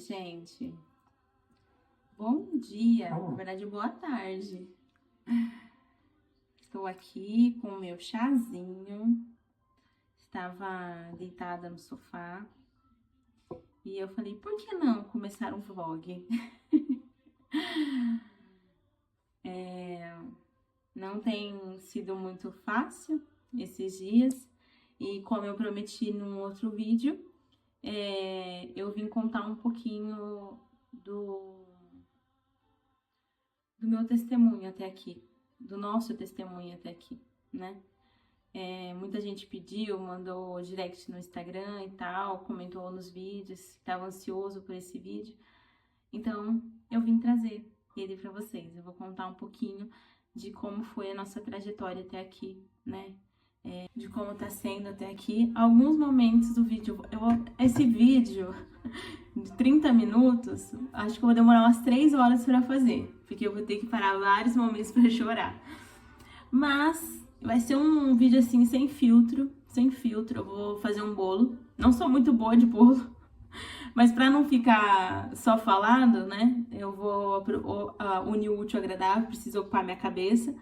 gente. Bom dia, na verdade, boa tarde. Estou aqui com o meu chazinho. Estava deitada no sofá. E eu falei, por que não começar um vlog? Não tem sido muito fácil esses dias. E como eu prometi num outro vídeo, eu vim contar um pouquinho do meu testemunho até aqui, do nosso testemunho até aqui, né? Muita gente pediu, mandou direct no Instagram e tal, comentou nos vídeos, estava ansioso por esse vídeo. Então, eu vim trazer ele para vocês. Eu vou contar um pouquinho de como foi a nossa trajetória até aqui, né? De como tá sendo até aqui. Alguns momentos do vídeo, esse vídeo de 30 minutos, acho que eu vou demorar umas 3 horas para fazer, porque eu vou ter que parar vários momentos para chorar. Mas vai ser um vídeo assim, sem filtro, eu vou fazer um bolo. Não sou muito boa de bolo, mas para não ficar só falando, né, eu vou unir o útil ao agradável, preciso ocupar minha cabeça.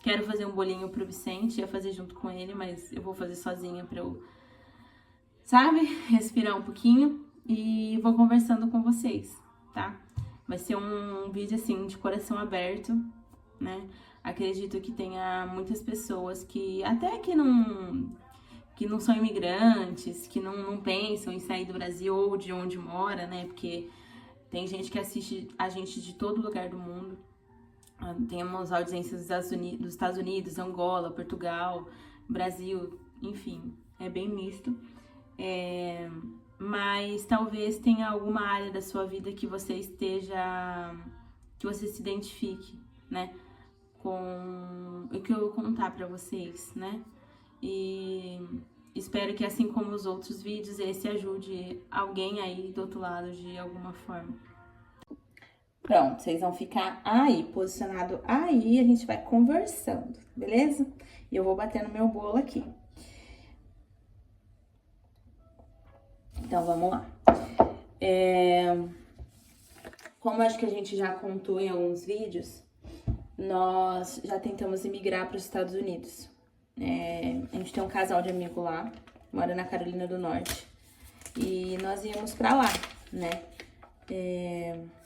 Quero fazer um bolinho pro Vicente, ia fazer junto com ele, mas eu vou fazer sozinha pra eu, sabe, respirar um pouquinho e vou conversando com vocês, tá? Vai ser um vídeo assim, de coração aberto, né? Acredito que tenha muitas pessoas que, até que não são imigrantes, que não pensam em sair do Brasil ou de onde mora, né? Porque tem gente que assiste a gente de todo lugar do mundo. Temos audiências dos Estados Unidos, Angola, Portugal, Brasil, enfim, é bem misto. Mas talvez tenha alguma área da sua vida que você se identifique, né? Com o que eu vou contar pra vocês, né? E espero que, assim como os outros vídeos, esse ajude alguém aí do outro lado de alguma forma. Pronto, vocês vão ficar aí, posicionado aí, a gente vai conversando, beleza? E eu vou bater no meu bolo aqui. Então, vamos lá. Como acho que a gente já contou em alguns vídeos, nós já tentamos emigrar para os Estados Unidos. A gente tem um casal de amigo lá, mora na Carolina do Norte. E nós íamos pra lá, né?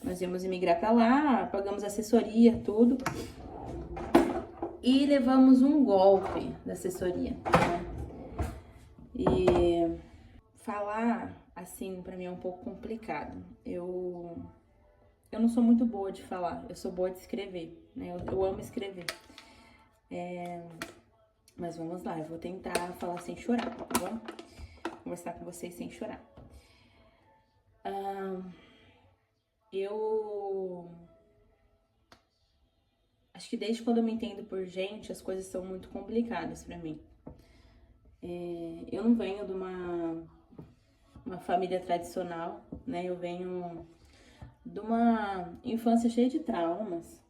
Nós íamos emigrar pra lá, pagamos assessoria, tudo. E levamos um golpe da assessoria, né? E falar, assim, pra mim é um pouco complicado. Eu não sou muito boa de falar, eu sou boa de escrever, né? Eu amo escrever. Mas vamos lá, eu vou tentar falar sem chorar, tá bom? Conversar com vocês sem chorar. Eu acho que desde quando eu me entendo por gente, as coisas são muito complicadas pra mim. Eu não venho de uma família tradicional, né? Eu venho de uma infância cheia de traumas.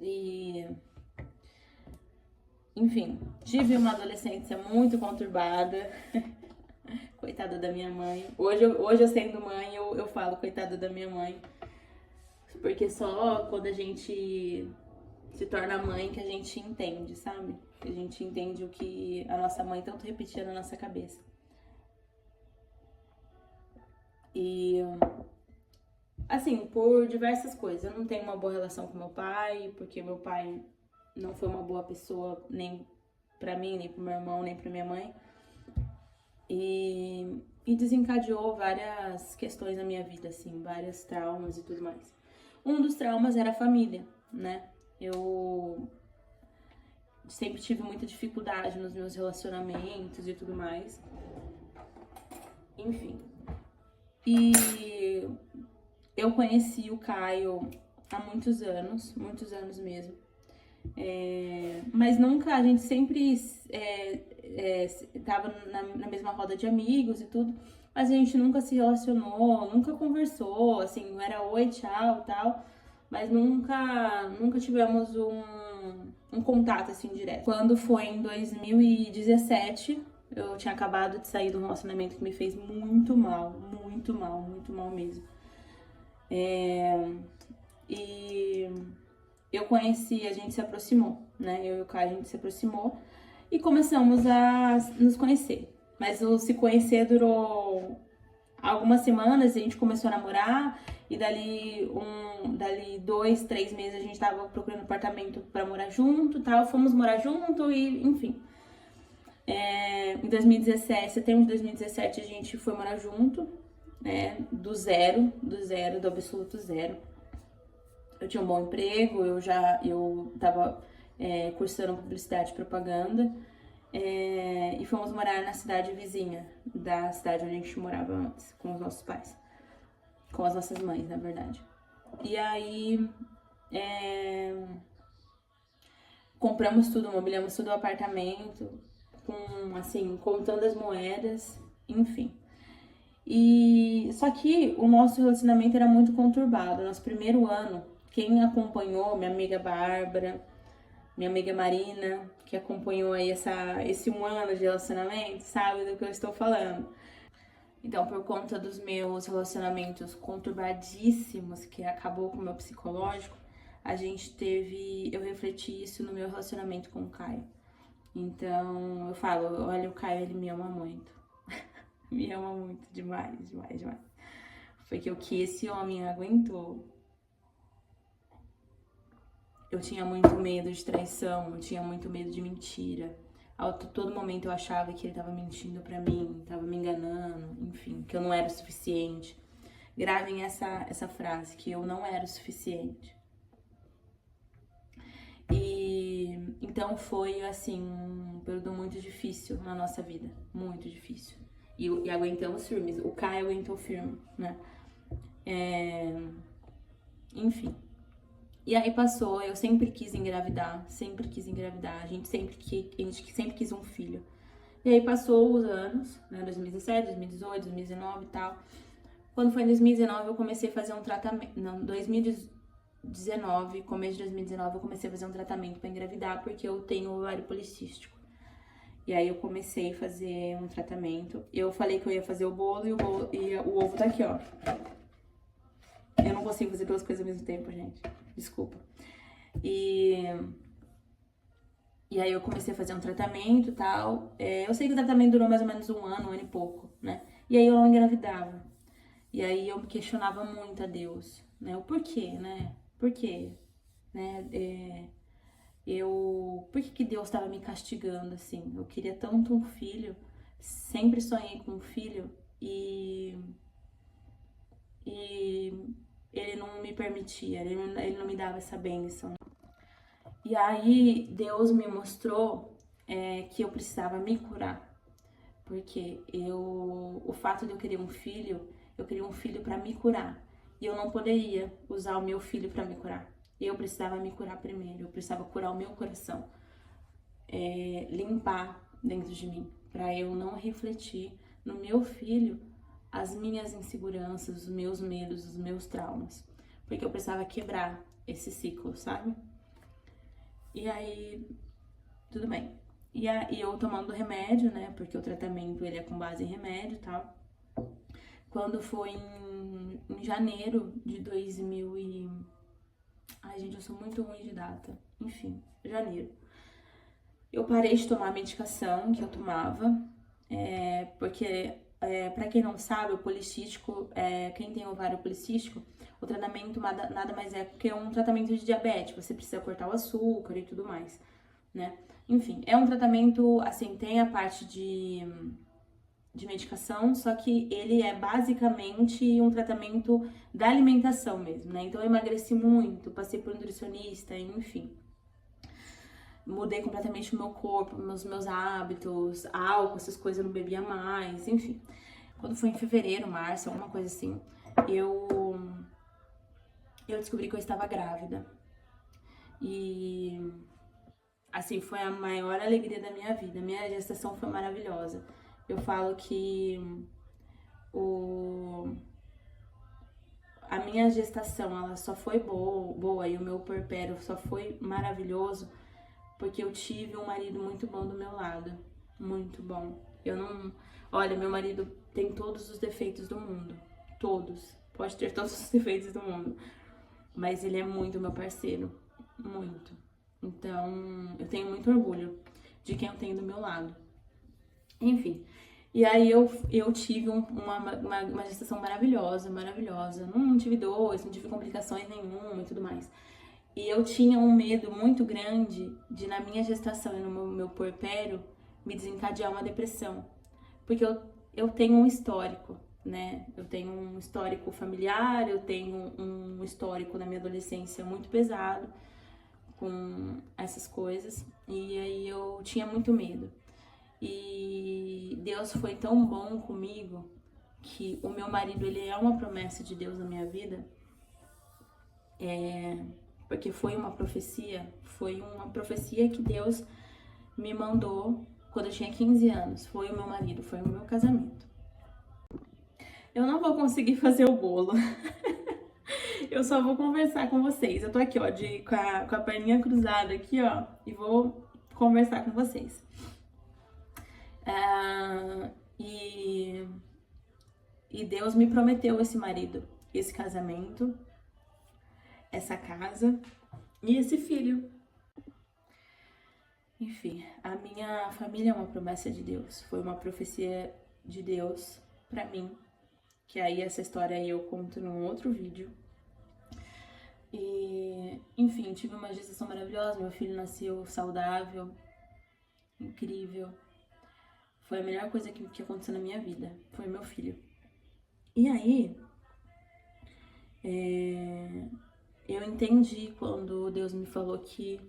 E, enfim, tive uma adolescência muito conturbada. Coitada da minha mãe. Hoje eu sendo mãe, eu falo coitada da minha mãe. Porque só quando a gente se torna mãe que a gente entende, sabe? Que a gente entende o que a nossa mãe tanto repetia na nossa cabeça. E, assim, por diversas coisas. Eu não tenho uma boa relação com meu pai, porque meu pai não foi uma boa pessoa nem pra mim, nem pro meu irmão, nem pra minha mãe. E desencadeou várias questões na minha vida, assim, vários traumas e tudo mais. Um dos traumas era a família, né? Eu sempre tive muita dificuldade nos meus relacionamentos e tudo mais. Enfim. E eu conheci o Caio há muitos anos mesmo. Mas nunca, a gente sempre tava na mesma roda de amigos e tudo, mas a gente nunca se relacionou, nunca conversou, assim, era oi, tchau, tal, mas nunca tivemos um contato, assim, direto. Quando foi em 2017, Eu tinha acabado de sair de um relacionamento que me fez muito mal, muito mal mesmo. E eu conheci, a gente se aproximou, né? Eu e o Caio, a gente se aproximou e começamos a nos conhecer. Mas o se conhecer durou algumas semanas, a gente começou a namorar e dali 2, 3 meses a gente tava procurando apartamento pra morar junto, tal. Fomos morar junto e, enfim. Em 2017, setembro de 2017, a gente foi morar junto, né? Do zero, do absoluto zero. Eu tinha um bom emprego, eu tava cursando publicidade e propaganda. E fomos morar na cidade vizinha da cidade onde a gente morava antes, com os nossos pais. Com as nossas mães, na verdade. E aí, compramos tudo, mobiliamos tudo o apartamento, contando as moedas, enfim. E só que o nosso relacionamento era muito conturbado. Nosso primeiro ano, quem acompanhou, minha amiga Bárbara, minha amiga Marina, que acompanhou aí esse 1 ano de relacionamento, sabe do que eu estou falando. Então, por conta dos meus relacionamentos conturbadíssimos, que acabou com o meu psicológico, eu refleti isso no meu relacionamento com o Caio. Então, eu falo, olha, o Caio, ele me ama muito. Me ama muito, demais. Porque o que esse homem aguentou. Eu tinha muito medo de traição, eu tinha muito medo de mentira. A todo momento eu achava que ele tava mentindo pra mim, tava me enganando, enfim, que eu não era o suficiente. Gravem essa frase, que eu não era o suficiente. E então foi, assim, um período muito difícil na nossa vida, muito difícil. E aguentamos firmes, o Caio aguentou firme, né? Enfim. E aí passou, eu sempre quis engravidar, a gente sempre quis um filho. E aí passou os anos, né, 2017, 2018, 2019 e tal. Quando foi em 2019 eu comecei a fazer um tratamento, não, 2019, começo de 2019 eu comecei a fazer um tratamento pra engravidar porque eu tenho ovário policístico. E aí eu comecei a fazer um tratamento. Eu falei que eu ia fazer o bolo e o ovo tá aqui, ó. Eu não consigo fazer duas coisas ao mesmo tempo, gente. Desculpa. E aí eu comecei a fazer um tratamento e tal. Eu sei que o tratamento durou mais ou menos 1 ano e pouco, né? E aí eu não engravidava. E aí eu me questionava muito a Deus, né? O porquê, né? Por quê? Né? Por que Deus estava me castigando assim? Eu queria tanto um filho, sempre sonhei com um filho e ele não me permitia, ele não me dava essa bênção. E aí Deus me mostrou que eu precisava me curar, porque o fato de eu queria um filho para me curar, e eu não poderia usar o meu filho para me curar. Eu precisava me curar primeiro, eu precisava curar o meu coração, limpar dentro de mim, para eu não refletir no meu filho as minhas inseguranças, os meus medos, os meus traumas, porque eu precisava quebrar esse ciclo, sabe? E aí, tudo bem. E eu tomando remédio, né? Porque o tratamento ele é com base em remédio e tal. Quando foi em janeiro de 2000 e... Ai, gente, eu sou muito ruim de data. Enfim, janeiro. Eu parei de tomar a medicação que eu tomava, porque, pra quem não sabe, o policístico, quem tem ovário policístico, o tratamento nada mais é que um tratamento de diabetes. Você precisa cortar o açúcar e tudo mais, né? Enfim, é um tratamento, assim, tem a parte de medicação, só que ele é basicamente um tratamento da alimentação mesmo, né? Então eu emagreci muito, passei por nutricionista, enfim. Mudei completamente o meu corpo, meus hábitos, álcool, essas coisas eu não bebia mais, enfim. Quando foi em fevereiro, março, alguma coisa assim, eu descobri que eu estava grávida. E, assim, foi a maior alegria da minha vida. Minha gestação foi maravilhosa. Eu falo que a minha gestação, ela só foi boa e o meu puerpério só foi maravilhoso porque eu tive um marido muito bom do meu lado. Muito bom. Eu não... Olha, meu marido tem todos os defeitos do mundo. Todos. Pode ter todos os defeitos do mundo. Mas ele é muito meu parceiro. Muito. Então, eu tenho muito orgulho de quem eu tenho do meu lado. Enfim. E aí eu tive uma gestação maravilhosa, maravilhosa. Não tive dores, não tive complicações nenhuma e tudo mais. E eu tinha um medo muito grande de, na minha gestação e no meu puerpério, me desencadear uma depressão. Porque eu tenho um histórico, né? Eu tenho um histórico familiar, eu tenho um histórico na minha adolescência muito pesado com essas coisas. E aí eu tinha muito medo. E Deus foi tão bom comigo que o meu marido, ele é uma promessa de Deus na minha vida. Porque foi uma profecia que Deus me mandou quando eu tinha 15 anos. Foi o meu marido, foi o meu casamento. Eu não vou conseguir fazer o bolo. Eu só vou conversar com vocês. Eu tô aqui, ó, com a perninha cruzada aqui, ó, e vou conversar com vocês. E Deus me prometeu esse marido, esse casamento, essa casa e esse filho. Enfim, a minha família é uma promessa de Deus, foi uma profecia de Deus pra mim, que aí essa história aí eu conto num outro vídeo. E, enfim, tive uma gestação maravilhosa, meu filho nasceu saudável, incrível. Foi a melhor coisa que aconteceu na minha vida, foi meu filho. E aí, eu entendi quando Deus me falou que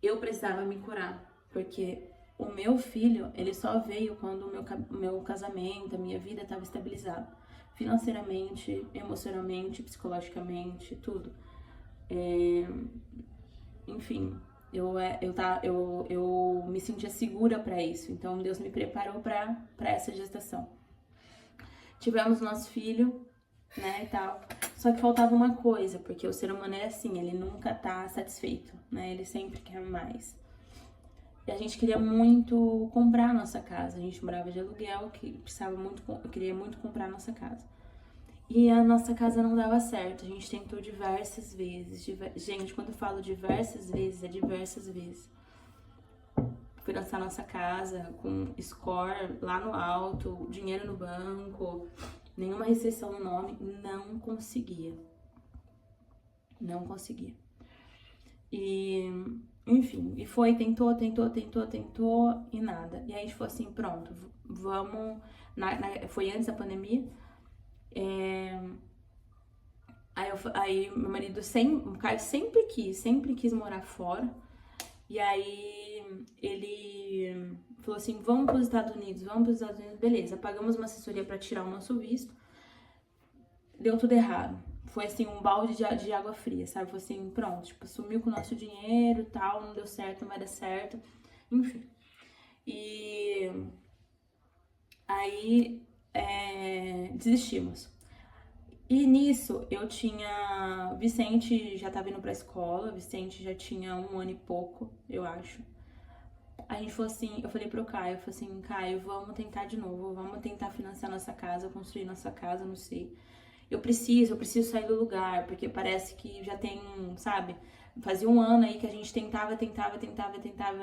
eu precisava me curar, porque o meu filho, ele só veio quando o meu casamento, a minha vida estava estabilizada, financeiramente, emocionalmente, psicologicamente, tudo. Enfim, eu me sentia segura para isso, então Deus me preparou para essa gestação. Tivemos nosso filho, né, e tal. Só que faltava uma coisa, porque o ser humano é assim, ele nunca tá satisfeito, né? Ele sempre quer mais. E a gente queria muito comprar a nossa casa. A gente morava de aluguel, eu queria muito comprar a nossa casa. E a nossa casa não dava certo. A gente tentou diversas vezes. Gente, quando eu falo diversas vezes, é diversas vezes. Financiar nossa casa com score lá no alto, dinheiro no banco, nenhuma restrição no nome, não conseguia. Não conseguia. E, enfim, tentou e nada. E aí a gente falou assim, pronto, vamos... Foi antes da pandemia. Aí meu marido, o Caio sempre quis morar fora. E aí ele falou assim, vamos para os Estados Unidos, beleza. Pagamos uma assessoria para tirar o nosso visto. Deu tudo errado. Foi assim, um balde de água fria, sabe? Foi assim, pronto, tipo, sumiu com o nosso dinheiro e tal, não deu certo, não vai dar certo. Enfim. E aí desistimos. E nisso eu tinha... Vicente já tava indo pra escola, Vicente já tinha 1 ano e pouco, eu acho. A gente falou assim, eu falei pro Caio, eu falei assim, Caio, vamos tentar de novo, vamos tentar financiar nossa casa, construir nossa casa, não sei. Eu preciso sair do lugar, porque parece que já tem, sabe, fazia 1 ano aí que a gente tentava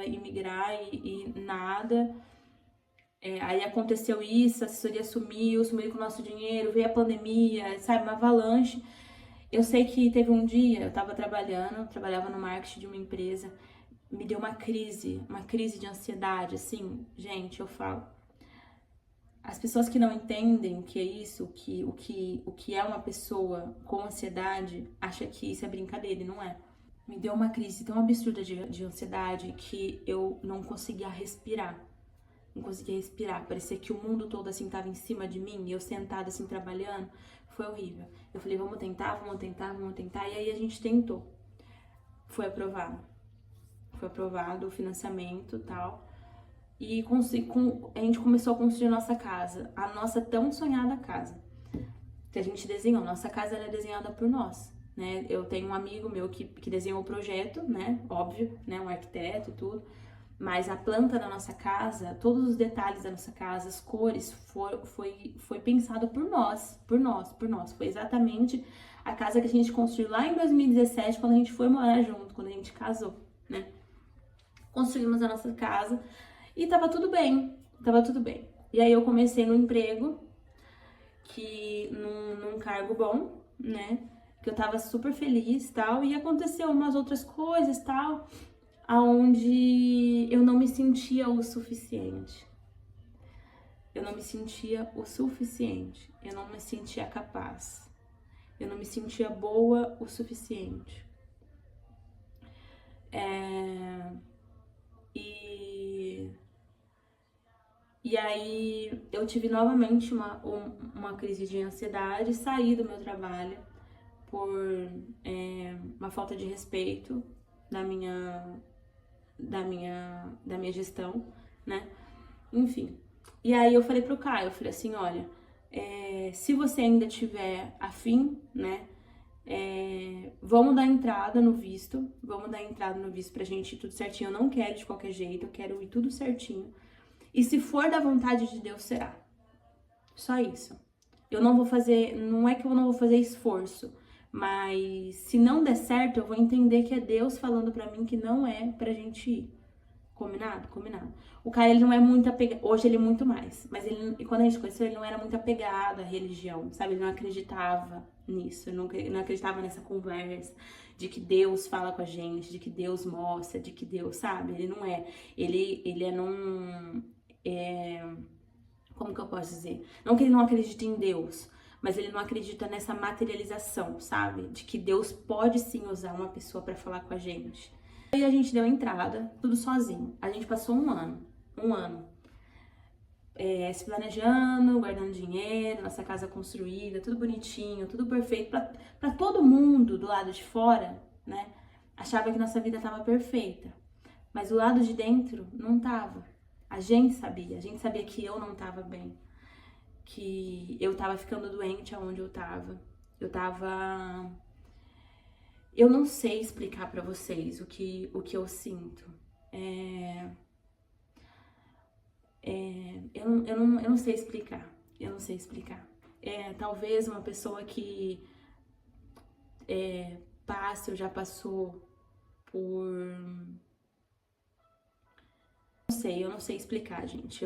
imigrar e nada. Aí aconteceu isso, a assessoria sumiu com o nosso dinheiro, veio a pandemia, sabe, uma avalanche. Eu sei que teve um dia, eu trabalhava no marketing de uma empresa, me deu uma crise de ansiedade, assim, gente, eu falo. As pessoas que não entendem o que é isso, o que é uma pessoa com ansiedade, acham que isso é brincadeira, e não é. Me deu uma crise tão absurda de ansiedade que eu não conseguia respirar. Não conseguia respirar, parecia que o mundo todo assim tava em cima de mim, e eu sentada assim trabalhando, foi horrível. Eu falei, vamos tentar, e aí a gente tentou. Foi aprovado o financiamento e tal, e a gente começou a construir nossa casa, a nossa tão sonhada casa, que a gente desenhou. Nossa casa era desenhada por nós, né? Eu tenho um amigo meu que desenhou o projeto, né? Óbvio, né? Um arquiteto e tudo. Mas a planta da nossa casa, todos os detalhes da nossa casa, as cores, foi pensado por nós, por nós, por nós. Foi exatamente a casa que a gente construiu lá em 2017, quando a gente foi morar junto, quando a gente casou, né? Construímos a nossa casa e tava tudo bem, tava tudo bem. E aí eu comecei no emprego, num cargo bom, né? Que eu tava super feliz e tal, e aconteceu umas outras coisas tal, aonde eu não me sentia o suficiente. Eu não me sentia o suficiente. Eu não me sentia capaz. Eu não me sentia boa o suficiente. E aí eu tive novamente uma crise de ansiedade, saí do meu trabalho por uma falta de respeito da minha gestão, né? Enfim. E aí eu falei pro Caio, eu falei assim, olha, se você ainda tiver afim, né? Vamos dar entrada no visto, pra gente ir tudo certinho. Eu não quero de qualquer jeito, eu quero ir tudo certinho. E se for da vontade de Deus, será. Só isso. Eu não vou fazer, não é que eu não vou fazer esforço, mas se não der certo, eu vou entender que é Deus falando pra mim que não é pra gente ir. Combinado? Combinado. O Caio, ele não é muito apegado, hoje ele é muito mais, mas quando a gente conheceu, ele não era muito apegado à religião, sabe? Ele não acreditava nisso, ele não acreditava nessa conversa de que Deus fala com a gente, de que Deus mostra, de que Deus, sabe? Ele não é. Ele é num... como que eu posso dizer? Não que ele não acredite em Deus, mas ele não acredita nessa materialização, sabe? De que Deus pode sim usar uma pessoa pra falar com a gente. Aí a gente deu entrada, tudo sozinho. A gente passou um ano, se planejando, guardando dinheiro, nossa casa construída, tudo bonitinho, tudo perfeito. Pra todo mundo do lado de fora, né, achava que nossa vida tava perfeita. Mas do lado de dentro, não tava. A gente sabia que eu não tava bem. Que eu tava ficando doente aonde eu tava. Eu não sei explicar pra vocês o que eu sinto. Eu não sei explicar. Eu não sei explicar. Talvez uma pessoa que passe ou já passou por... Eu não sei explicar, gente.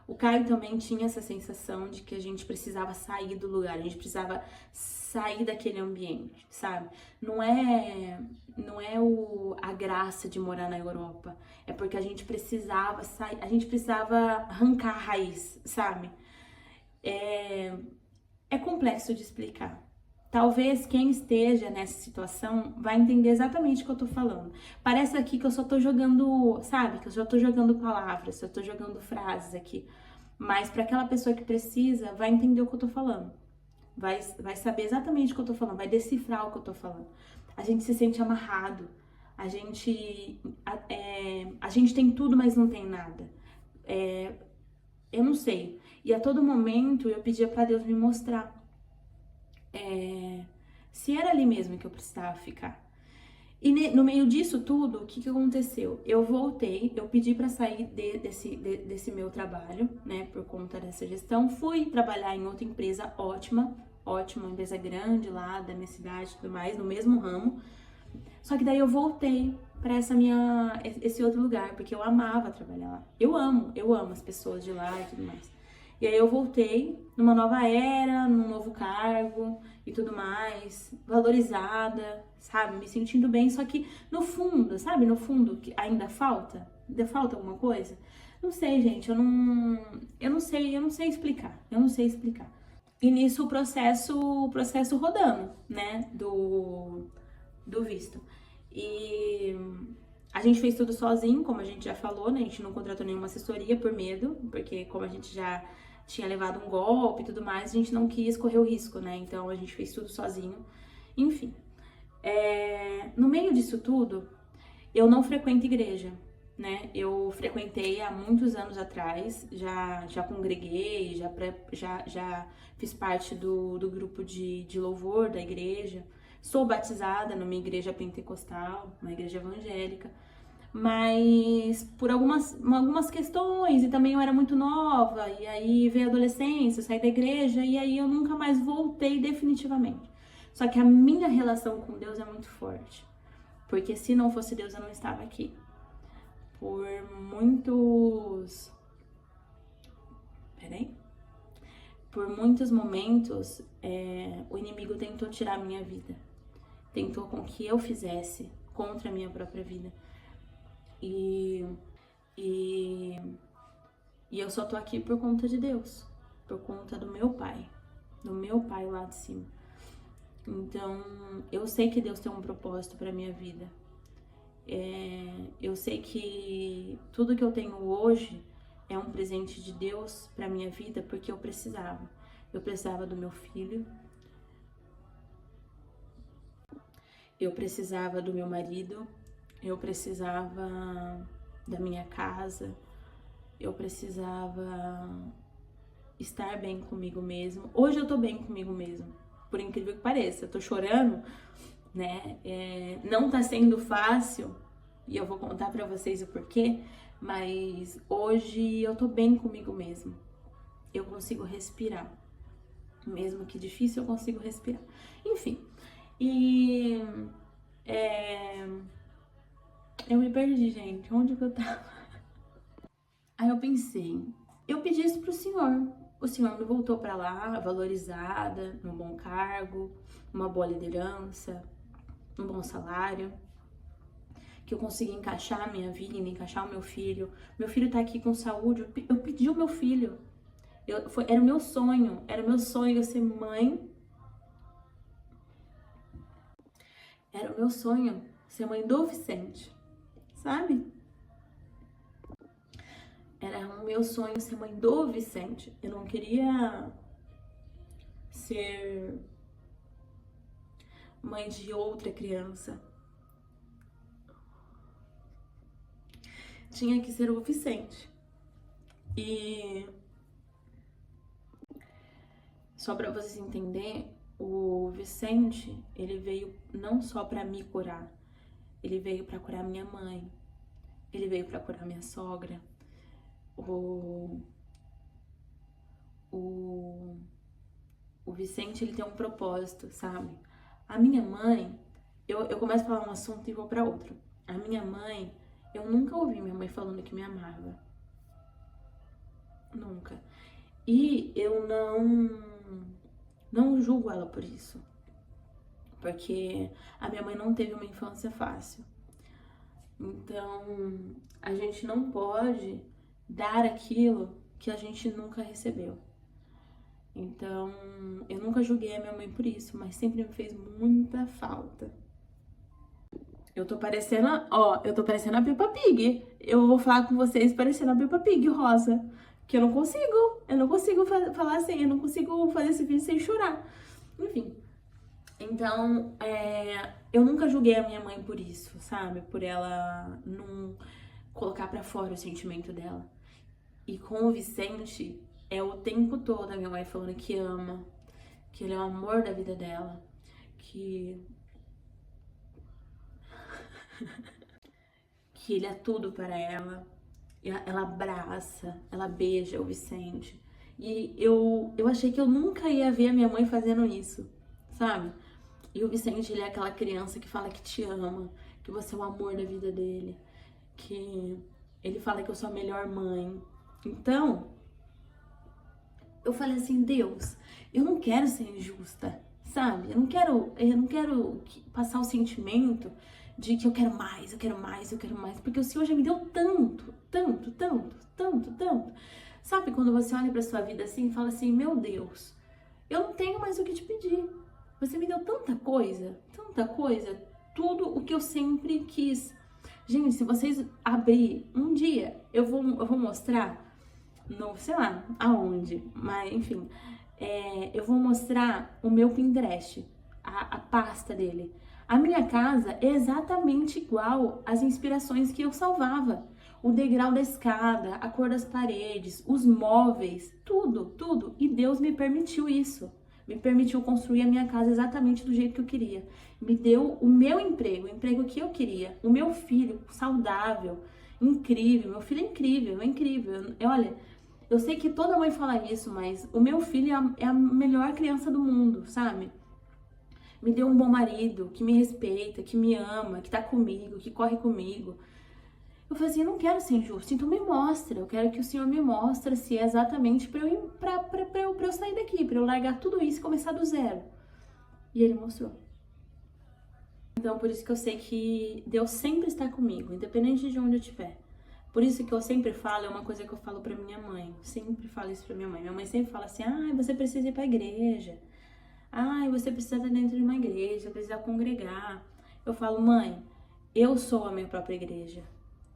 O Caio também tinha essa sensação de que a gente precisava sair do lugar, a gente precisava sair daquele ambiente, sabe? Não é a graça de morar na Europa, é porque a gente precisava sair, a gente precisava arrancar a raiz, sabe? É complexo de explicar. Talvez quem esteja nessa situação vai entender exatamente o que eu tô falando. Parece aqui que eu só tô jogando, sabe? Que eu só tô jogando palavras, eu tô jogando frases aqui. Mas para aquela pessoa que precisa, vai entender o que eu tô falando. Vai saber exatamente o que eu tô falando, vai decifrar o que eu tô falando. A gente se sente amarrado. A gente tem tudo, mas não tem nada. Eu não sei. E a todo momento eu pedia para Deus me mostrar se era ali mesmo que eu precisava ficar. E no meio disso tudo, o que aconteceu? Eu voltei, eu pedi para sair desse meu trabalho, né, por conta dessa gestão. Fui trabalhar em outra empresa ótima, uma empresa grande lá da minha cidade e tudo mais, no mesmo ramo. Só que daí eu voltei para esse outro lugar, porque eu amava trabalhar lá. Eu amo as pessoas de lá e tudo mais. E aí eu voltei numa nova era, num novo cargo e tudo mais, valorizada, sabe? Me sentindo bem, só que no fundo, sabe? No fundo, que ainda falta alguma coisa. Não sei, gente, eu não sei explicar, E nisso o processo rodando, né, do visto. E a gente fez tudo sozinho, como a gente já falou, né? A gente não contratou nenhuma assessoria por medo, porque como a gente já tinha levado um golpe e tudo mais, a gente não quis correr o risco, né? Então a gente fez tudo sozinho. Enfim, no meio disso tudo, eu não frequento igreja, né? Eu frequentei há muitos anos atrás, já congreguei, já fiz parte do grupo de louvor da igreja. Sou batizada numa igreja pentecostal, uma igreja evangélica, Mas por algumas questões, e também eu era muito nova, e aí veio a adolescência, eu saí da igreja, e aí eu nunca mais voltei definitivamente. Só que a minha relação com Deus é muito forte, porque se não fosse Deus eu não estava aqui. Por muitos... Peraí. Por muitos momentos, o inimigo tentou tirar a minha vida. Tentou com que eu fizesse contra a minha própria vida. E eu só tô aqui por conta de Deus, por conta do meu pai lá de cima. Então, eu sei que Deus tem um propósito pra minha vida. Eu sei que tudo que eu tenho hoje é um presente de Deus pra minha vida, porque eu precisava. Eu precisava do meu filho, eu precisava do meu marido, eu precisava da minha casa, eu precisava estar bem comigo mesmo. Hoje eu tô bem comigo mesmo, por incrível que pareça. Eu tô chorando, né? Não tá sendo fácil, e eu vou contar pra vocês o porquê, mas hoje eu tô bem comigo mesmo. Eu consigo respirar. Mesmo que difícil, eu consigo respirar. Enfim, e eu me perdi, gente. Onde que eu tava? Aí eu pensei, eu pedi isso pro Senhor. O Senhor me voltou pra lá, valorizada, num bom cargo, uma boa liderança, um bom salário, que eu consiga encaixar a minha vida, encaixar o meu filho. Meu filho tá aqui com saúde, eu pedi o meu filho. Era o meu sonho ser mãe. Era o meu sonho ser mãe do Vicente, sabe? Era o meu sonho ser mãe do Vicente. Eu não queria ser mãe de outra criança. Tinha que ser o Vicente. E só pra vocês entenderem, o Vicente, ele veio não só pra me curar, ele veio pra curar minha mãe, ele veio pra curar minha sogra. O Vicente, ele tem um propósito, sabe? A minha mãe, eu começo a falar um assunto e vou pra outro. A minha mãe, eu nunca ouvi minha mãe falando que me amava. Nunca. E eu não julgo ela por isso. Porque a minha mãe não teve uma infância fácil. Então, a gente não pode dar aquilo que a gente nunca recebeu. Então, eu nunca julguei a minha mãe por isso, mas sempre me fez muita falta. Eu tô parecendo a Peppa Pig. Eu vou falar com vocês parecendo a Peppa Pig rosa. Que eu não consigo falar assim, eu não consigo fazer esse vídeo sem chorar. Enfim. Então, eu nunca julguei a minha mãe por isso, sabe? Por ela não colocar pra fora o sentimento dela. E com o Vicente, é o tempo todo a minha mãe falando que ama, que ele é o amor da vida dela, que ele é tudo para ela. Ela abraça, ela beija o Vicente. E eu achei que eu nunca ia ver a minha mãe fazendo isso, sabe? E o Vicente, ele é aquela criança que fala que te ama, que você é o amor da vida dele, que ele fala que eu sou a melhor mãe. Então, eu falei assim, Deus, eu não quero ser injusta, sabe? Eu não quero passar o sentimento de que eu quero mais, porque o Senhor já me deu tanto. Sabe quando você olha pra sua vida assim e fala assim, meu Deus, eu não tenho mais o que te pedir. Você me deu tanta coisa, tudo o que eu sempre quis. Gente, se vocês abrir um dia, eu vou mostrar no, sei lá, aonde, mas enfim, eu vou mostrar o meu Pinterest, a pasta dele. A minha casa é exatamente igual às inspirações que eu salvava. O degrau da escada, a cor das paredes, os móveis, tudo. E Deus me permitiu isso. me permitiu construir a minha casa exatamente do jeito que eu queria. Me deu o meu emprego, o emprego que eu queria. O meu filho, saudável, incrível. Meu filho é incrível. Olha, eu sei que toda mãe fala isso, mas o meu filho é a melhor criança do mundo, sabe? Me deu um bom marido, que me respeita, que me ama, que tá comigo, que corre comigo. Eu falei assim, eu não quero ser injusto, então me mostra. Eu quero que o Senhor me mostre se é exatamente pra eu sair daqui, pra eu largar tudo isso e começar do zero. E Ele mostrou. Então, por isso que eu sei que Deus sempre está comigo, independente de onde eu estiver. Por isso que eu sempre falo, é uma coisa que eu falo pra minha mãe. Sempre falo isso pra minha mãe. Minha mãe sempre fala assim, você precisa ir pra igreja. Você precisa estar dentro de uma igreja, precisa congregar. Eu falo, mãe, eu sou a minha própria igreja.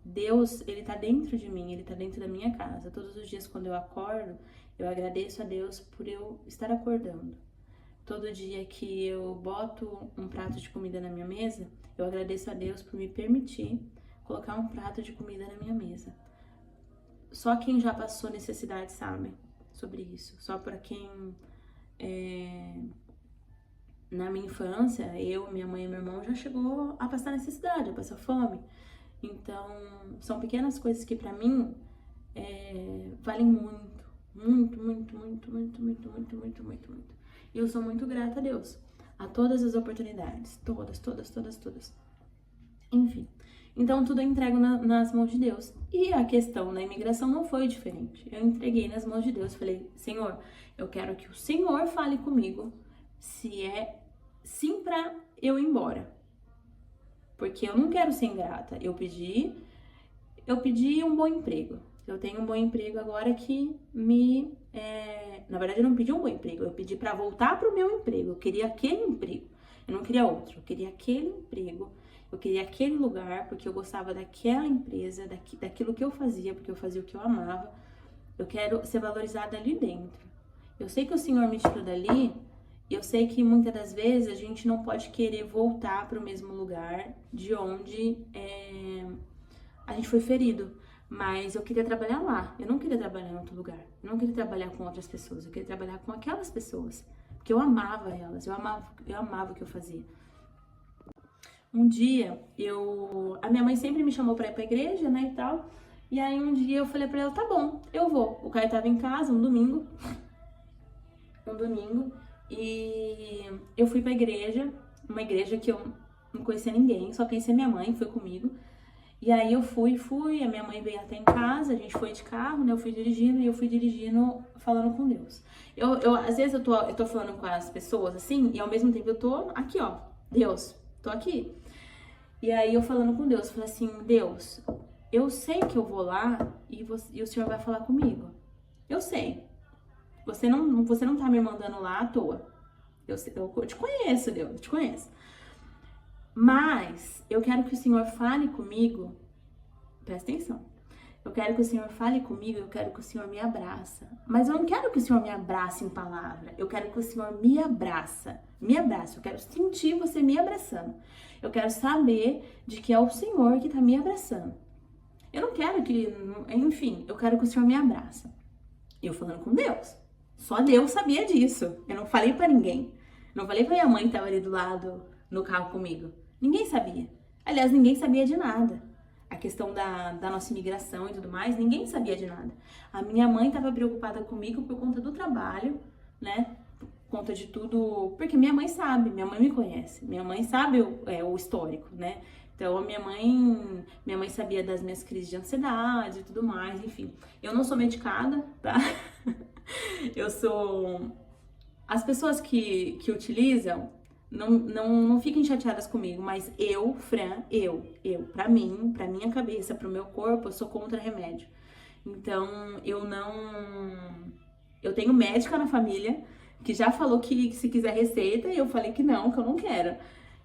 Deus, Ele tá dentro de mim, Ele tá dentro da minha casa. Todos os dias quando eu acordo, eu agradeço a Deus por eu estar acordando. Todo dia que eu boto um prato de comida na minha mesa, eu agradeço a Deus por me permitir colocar um prato de comida na minha mesa. Só quem já passou necessidade sabe sobre isso. Só para quem... Na minha infância, eu, minha mãe e meu irmão já chegou a passar necessidade, a passar fome. Então, são pequenas coisas que pra mim valem muito, muito, muito, muito, muito, muito, muito, muito, muito, muito. E eu sou muito grata a Deus, a todas as oportunidades, todas, todas, todas, todas. Enfim, então tudo eu entrego nas mãos de Deus. E a questão da imigração não foi diferente. Eu entreguei nas mãos de Deus, falei, Senhor, eu quero que o Senhor fale comigo se é sim pra eu ir embora. Porque eu não quero ser ingrata. Eu pedi um bom emprego. Eu tenho um bom emprego agora que na verdade, eu não pedi um bom emprego. Eu pedi pra voltar pro meu emprego. Eu queria aquele emprego. Eu não queria outro. Eu queria aquele emprego. Eu queria aquele lugar, porque eu gostava daquela empresa, daquilo que eu fazia, porque eu fazia o que eu amava. Eu quero ser valorizada ali dentro. Eu sei que o Senhor me tirou dali. E eu sei que muitas das vezes a gente não pode querer voltar para o mesmo lugar de onde a gente foi ferido. Mas eu queria trabalhar lá. Eu não queria trabalhar em outro lugar. Eu não queria trabalhar com outras pessoas. Eu queria trabalhar com aquelas pessoas. Porque eu amava elas. Eu amava o que eu fazia. Um dia, a minha mãe sempre me chamou para ir para a igreja, né, e tal. E aí um dia eu falei para ela, tá bom, eu vou. O Caio tava em casa, um domingo. E eu fui pra igreja, uma igreja que eu não conhecia ninguém, só conhecia minha mãe, foi comigo. E aí eu fui, a minha mãe veio até em casa, a gente foi de carro, né? Eu fui dirigindo falando com Deus. Às vezes eu tô falando com as pessoas assim, e ao mesmo tempo eu tô aqui, ó, Deus, tô aqui. E aí eu falando com Deus, falei assim, Deus, eu sei que eu vou lá e o Senhor vai falar comigo. Eu sei. Você não tá me mandando lá à toa. Eu te conheço, Deus, eu te conheço. Mas eu quero que o Senhor fale comigo. Presta atenção. Eu quero que o Senhor fale comigo, eu quero que o Senhor me abraça. Mas eu não quero que o Senhor me abrace em palavra. Eu quero que o Senhor me abraça. Me abraça. Eu quero sentir você me abraçando. Eu quero saber de que é o Senhor que tá me abraçando. Eu não quero que... Enfim, eu quero que o Senhor me abraça. Eu falando com Deus. Só Deus sabia disso. Eu não falei pra ninguém. Não falei pra minha mãe que tava ali do lado no carro comigo. Ninguém sabia. Aliás, ninguém sabia de nada. A questão da nossa imigração e tudo mais, ninguém sabia de nada. A minha mãe tava preocupada comigo por conta do trabalho, né? Por conta de tudo. Porque minha mãe sabe, minha mãe me conhece. Minha mãe sabe o histórico, né? Então, minha mãe sabia das minhas crises de ansiedade e tudo mais, enfim. Eu não sou medicada, tá? Eu sou... As pessoas que utilizam, não fiquem chateadas comigo, mas eu, Fran, pra mim, pra minha cabeça, pro meu corpo, eu sou contra remédio. Então, eu tenho médica na família que já falou que se quiser receita, e eu falei que eu não quero.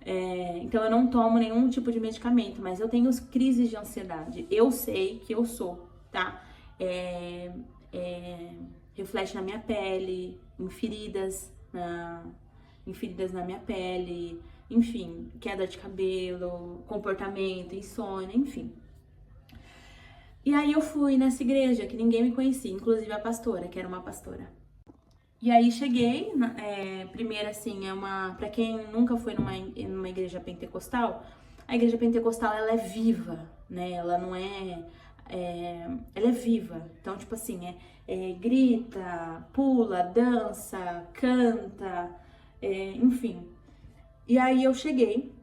Então eu não tomo nenhum tipo de medicamento, mas eu tenho crises de ansiedade. Eu sei que eu sou, tá? Reflete na minha pele, em feridas na minha pele, enfim, queda de cabelo, comportamento, insônia, enfim. E aí eu fui nessa igreja que ninguém me conhecia, inclusive a pastora, que era uma pastora. E aí cheguei, primeiro assim, para quem nunca foi numa igreja pentecostal, a igreja pentecostal ela é viva, né? Ela não ela é viva. Então, tipo assim, grita, pula, dança, canta, enfim. E aí eu cheguei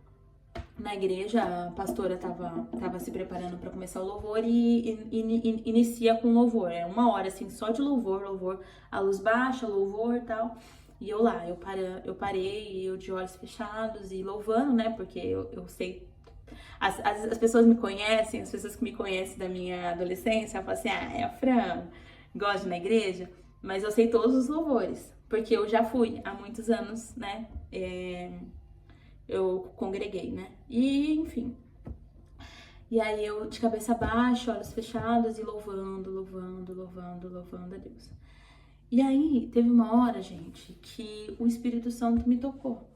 na igreja, a pastora tava se preparando para começar o louvor e inicia com louvor. É 1 hora, assim, só de louvor, a luz baixa, louvor e tal. E eu lá, eu parei, eu de olhos fechados e louvando, né? Porque eu sei. As pessoas me conhecem, as pessoas que me conhecem da minha adolescência, falam assim: ah, é a Fran, gosta de ir na igreja, mas eu sei todos os louvores, porque eu já fui há muitos anos, né? Eu congreguei, né? E, enfim. E aí eu de cabeça baixa, olhos fechados e louvando a Deus. E aí teve uma hora, gente, que o Espírito Santo me tocou.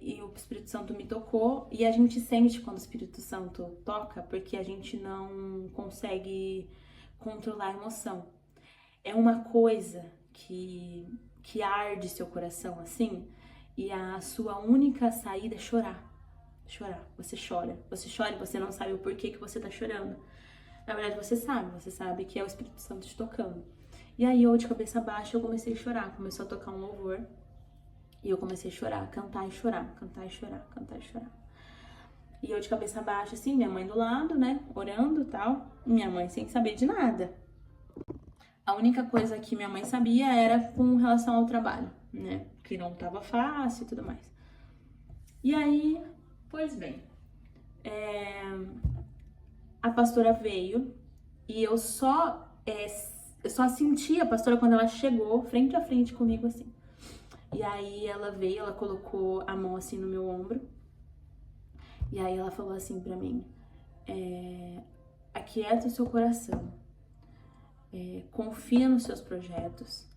E o Espírito Santo me tocou e a gente sente quando o Espírito Santo toca, porque a gente não consegue controlar a emoção. É uma coisa que arde seu coração assim, e a sua única saída é chorar. Chorar. Você chora. Você chora e você não sabe o porquê que você tá chorando. Na verdade, você sabe que é o Espírito Santo te tocando. E aí eu, de cabeça baixa, eu comecei a chorar. Começou a tocar um louvor. E eu comecei a chorar, cantar e chorar, cantar e chorar, cantar e chorar. E eu de cabeça baixa, assim, minha mãe do lado, né, orando e tal. Minha mãe sem saber de nada. A única coisa que minha mãe sabia era com relação ao trabalho, né, que não tava fácil e tudo mais. E aí, pois bem, a pastora veio e eu só senti a pastora quando ela chegou frente a frente comigo, assim. E aí ela veio, ela colocou a mão assim no meu ombro. E aí ela falou assim pra mim: aquieta o seu coração, confia nos seus projetos,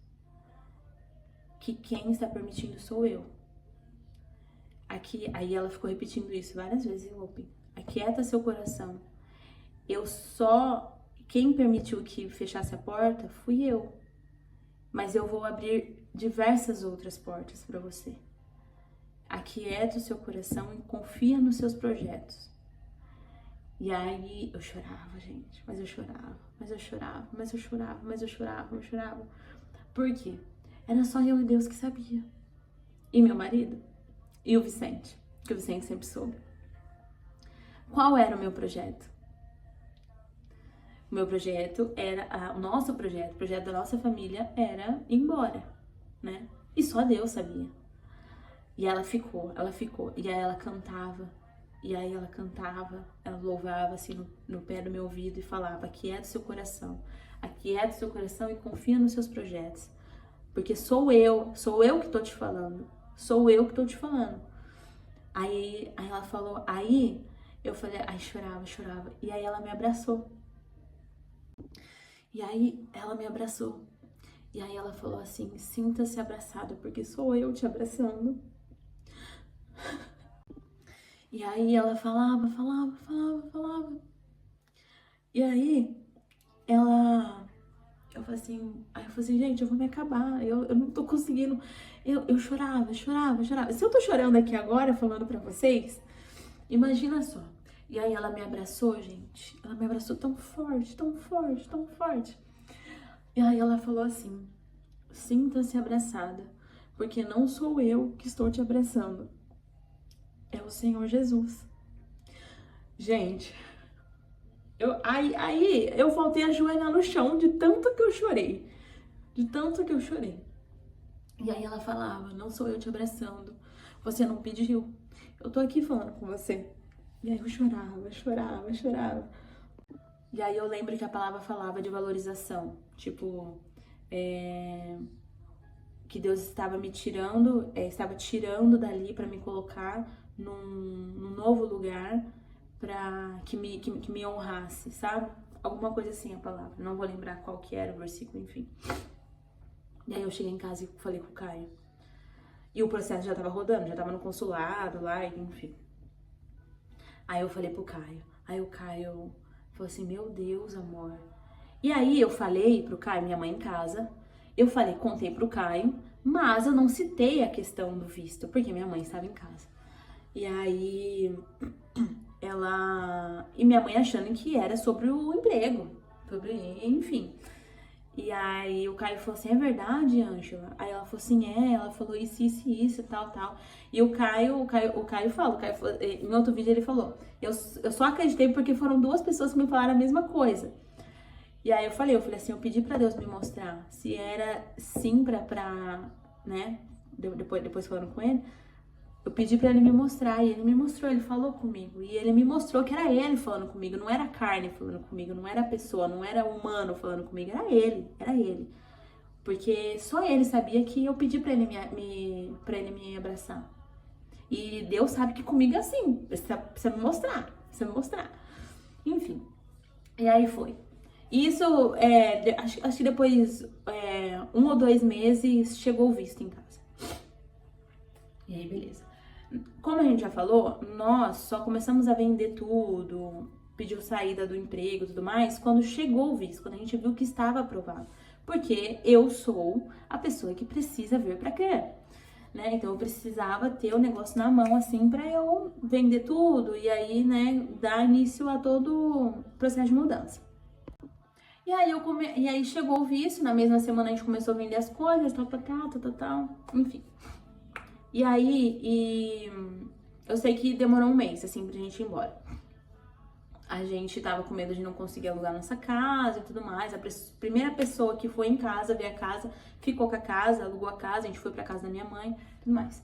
que quem está permitindo sou eu. Aí ela ficou repetindo isso várias vezes em looping. Aquieta seu coração. Quem permitiu que fechasse a porta fui eu. Mas eu vou abrir diversas outras portas para você. Aquieta o seu coração e confia nos seus projetos. E aí eu chorava, gente, mas eu chorava. Por quê? Era só eu e Deus que sabia. E meu marido. E o Vicente, que o Vicente sempre soube. Qual era o meu projeto? O meu projeto era, o nosso projeto, o projeto da nossa família era ir embora, né? E só Deus sabia. E ela ficou. E aí ela cantava. Ela louvava assim no pé do meu ouvido e falava: aquieta o seu coração e confia nos seus projetos. Porque sou eu que tô te falando. Aí ela falou, aí eu falei, aí chorava. E aí ela me abraçou. E aí ela falou assim: sinta-se abraçado, porque sou eu te abraçando. E aí ela falava. E aí eu falei assim, gente, eu vou me acabar, eu não tô conseguindo. Eu chorava. Se eu tô chorando aqui agora, falando pra vocês, imagina só. E aí ela me abraçou, gente. Ela me abraçou tão forte. E aí ela falou assim: sinta-se abraçada, porque não sou eu que estou te abraçando, é o Senhor Jesus. Gente, aí eu voltei a ajoelhar no chão de tanto que eu chorei. E aí ela falava: não sou eu te abraçando, você não pediu, eu tô aqui falando com você. E aí eu chorava. E aí eu lembro que a palavra falava de valorização, tipo, que Deus estava me tirando, estava tirando dali para me colocar num novo lugar, para que me honrasse, sabe? Alguma coisa assim a palavra, não vou lembrar qual que era o versículo, enfim. E aí eu cheguei em casa e falei com o Caio. E o processo já tava rodando, já tava no consulado lá, enfim. Aí eu falei pro Caio. Aí o Caio falou assim: meu Deus, amor. E aí eu falei pro Caio, minha mãe em casa, Eu falei, contei pro Caio, mas eu não citei a questão do visto, porque minha mãe estava em casa. E aí, e minha mãe achando que era sobre o emprego, enfim. E aí o Caio falou assim, é verdade, Ângela? Aí ela falou assim, ela falou isso, tal. E o Caio falou, em outro vídeo ele falou, eu só acreditei porque foram duas pessoas que me falaram a mesma coisa. E aí eu falei assim, eu pedi pra Deus me mostrar se era sim né, depois falando com ele, eu pedi pra ele me mostrar, e ele me mostrou, ele falou comigo, e ele me mostrou que era ele falando comigo, não era a carne falando comigo, não era a pessoa, não era o humano falando comigo, era ele. Porque só ele sabia que eu pedi pra ele me abraçar. E Deus sabe que comigo é assim, precisa me mostrar. Enfim, e aí foi. Isso, acho que depois, 1 ou 2 meses, chegou o visto em casa. E aí, beleza. Como a gente já falou, nós só começamos a vender tudo, pediu saída do emprego e tudo mais, quando chegou o visto, quando a gente viu que estava aprovado. Porque eu sou a pessoa que precisa ver pra quê, né? Então eu precisava ter o negócio na mão, assim, pra eu vender tudo e aí, né, dar início a todo o processo de mudança. E aí chegou o visto, na mesma semana a gente começou a vender as coisas, tal, enfim. E aí, eu sei que demorou um mês, assim, pra gente ir embora. A gente tava com medo de não conseguir alugar nossa casa e tudo mais. A primeira pessoa que foi em casa, ver a casa, ficou com a casa, alugou a casa, a gente foi pra casa da minha mãe, tudo mais.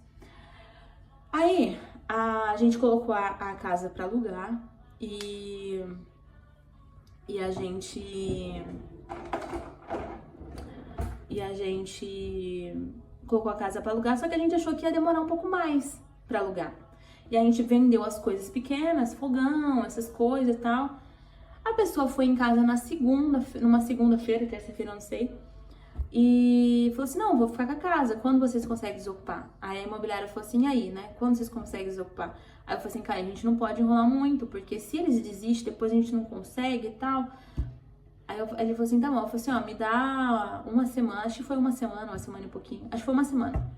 Aí, a gente colocou a casa pra alugar e a gente colocou a casa pra alugar, só que a gente achou que ia demorar um pouco mais pra alugar. E a gente vendeu as coisas pequenas, fogão, essas coisas e tal. A pessoa foi em casa numa segunda-feira, terça-feira, eu não sei. E falou assim, não, vou ficar com a casa, quando vocês conseguem desocupar? Aí a imobiliária falou assim, e aí, né, quando vocês conseguem desocupar? Aí eu falei assim, cara, a gente não pode enrolar muito, porque se eles desistem, depois a gente não consegue e tal. Aí ele falou assim, tá bom, eu falei assim, ó, me dá uma semana, acho que foi uma semana e pouquinho, acho que foi uma semana.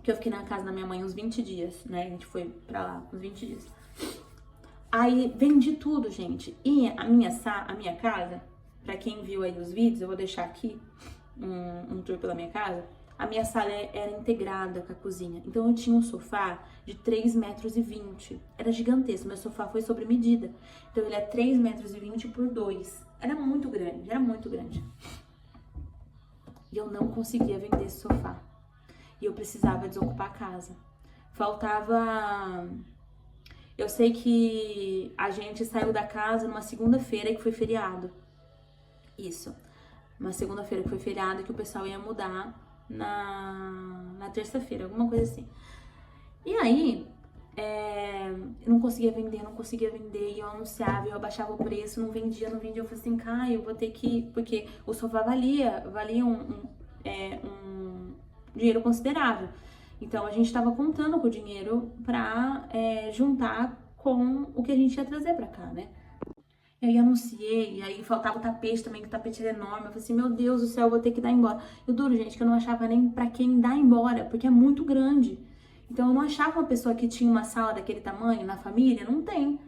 Que eu fiquei na casa da minha mãe uns 20 dias, né, a gente foi pra lá uns 20 dias. Aí vendi tudo, gente, e a minha casa, pra quem viu aí os vídeos, eu vou deixar aqui um tour pela minha casa, a minha sala era integrada com a cozinha, então eu tinha um sofá de 3,20 metros, era gigantesco, meu sofá foi sobre medida, então ele é 3,20 metros por 2, era muito grande, e eu não conseguia vender esse sofá, e eu precisava desocupar a casa, eu sei que a gente saiu da casa numa segunda-feira que foi feriado, uma segunda-feira que foi feriado, que o pessoal ia mudar na terça-feira, alguma coisa assim. E aí, eu não conseguia vender, e eu anunciava, eu abaixava o preço, não vendia, eu falei assim, Caio, eu vou ter que, porque o sofá valia um dinheiro considerável. Então, a gente tava contando com o dinheiro pra juntar com o que a gente ia trazer pra cá, né? E aí anunciei, e aí faltava o tapete também, que o tapete era enorme. Eu falei assim, meu Deus do céu, eu vou ter que dar embora. Eu duro, gente, que eu não achava nem pra quem dar embora, porque é muito grande. Então eu não achava uma pessoa que tinha uma sala daquele tamanho na família, não tem.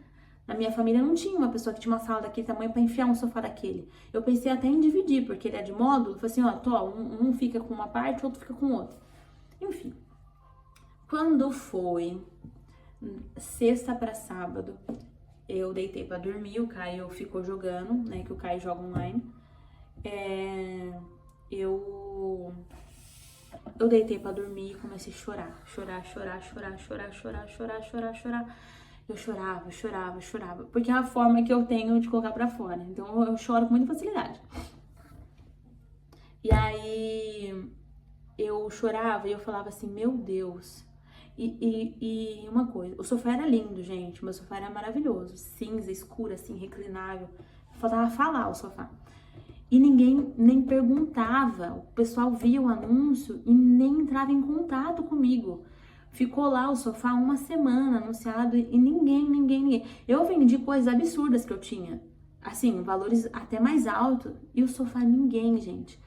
Na minha família não tinha uma pessoa que tinha uma sala daquele tamanho pra enfiar um sofá daquele. Eu pensei até em dividir, porque ele é de módulo. Eu falei assim, ó, um fica com uma parte, outro fica com outra. Enfim. Quando foi sexta pra sábado, eu deitei pra dormir, o Caio ficou jogando, né, que o Caio joga online. Eu deitei pra dormir e comecei a chorar. Eu chorava, porque é a forma que eu tenho de colocar pra fora. Então eu choro com muita facilidade. E aí eu chorava e eu falava assim, meu Deus. E uma coisa, o sofá era lindo, gente, meu sofá era maravilhoso, cinza, escuro, assim, reclinável, faltava falar o sofá. E ninguém nem perguntava, o pessoal via o anúncio e nem entrava em contato comigo. Ficou lá o sofá uma semana anunciado e ninguém. Eu vendi coisas absurdas que eu tinha, assim, valores até mais altos, e o sofá ninguém, gente.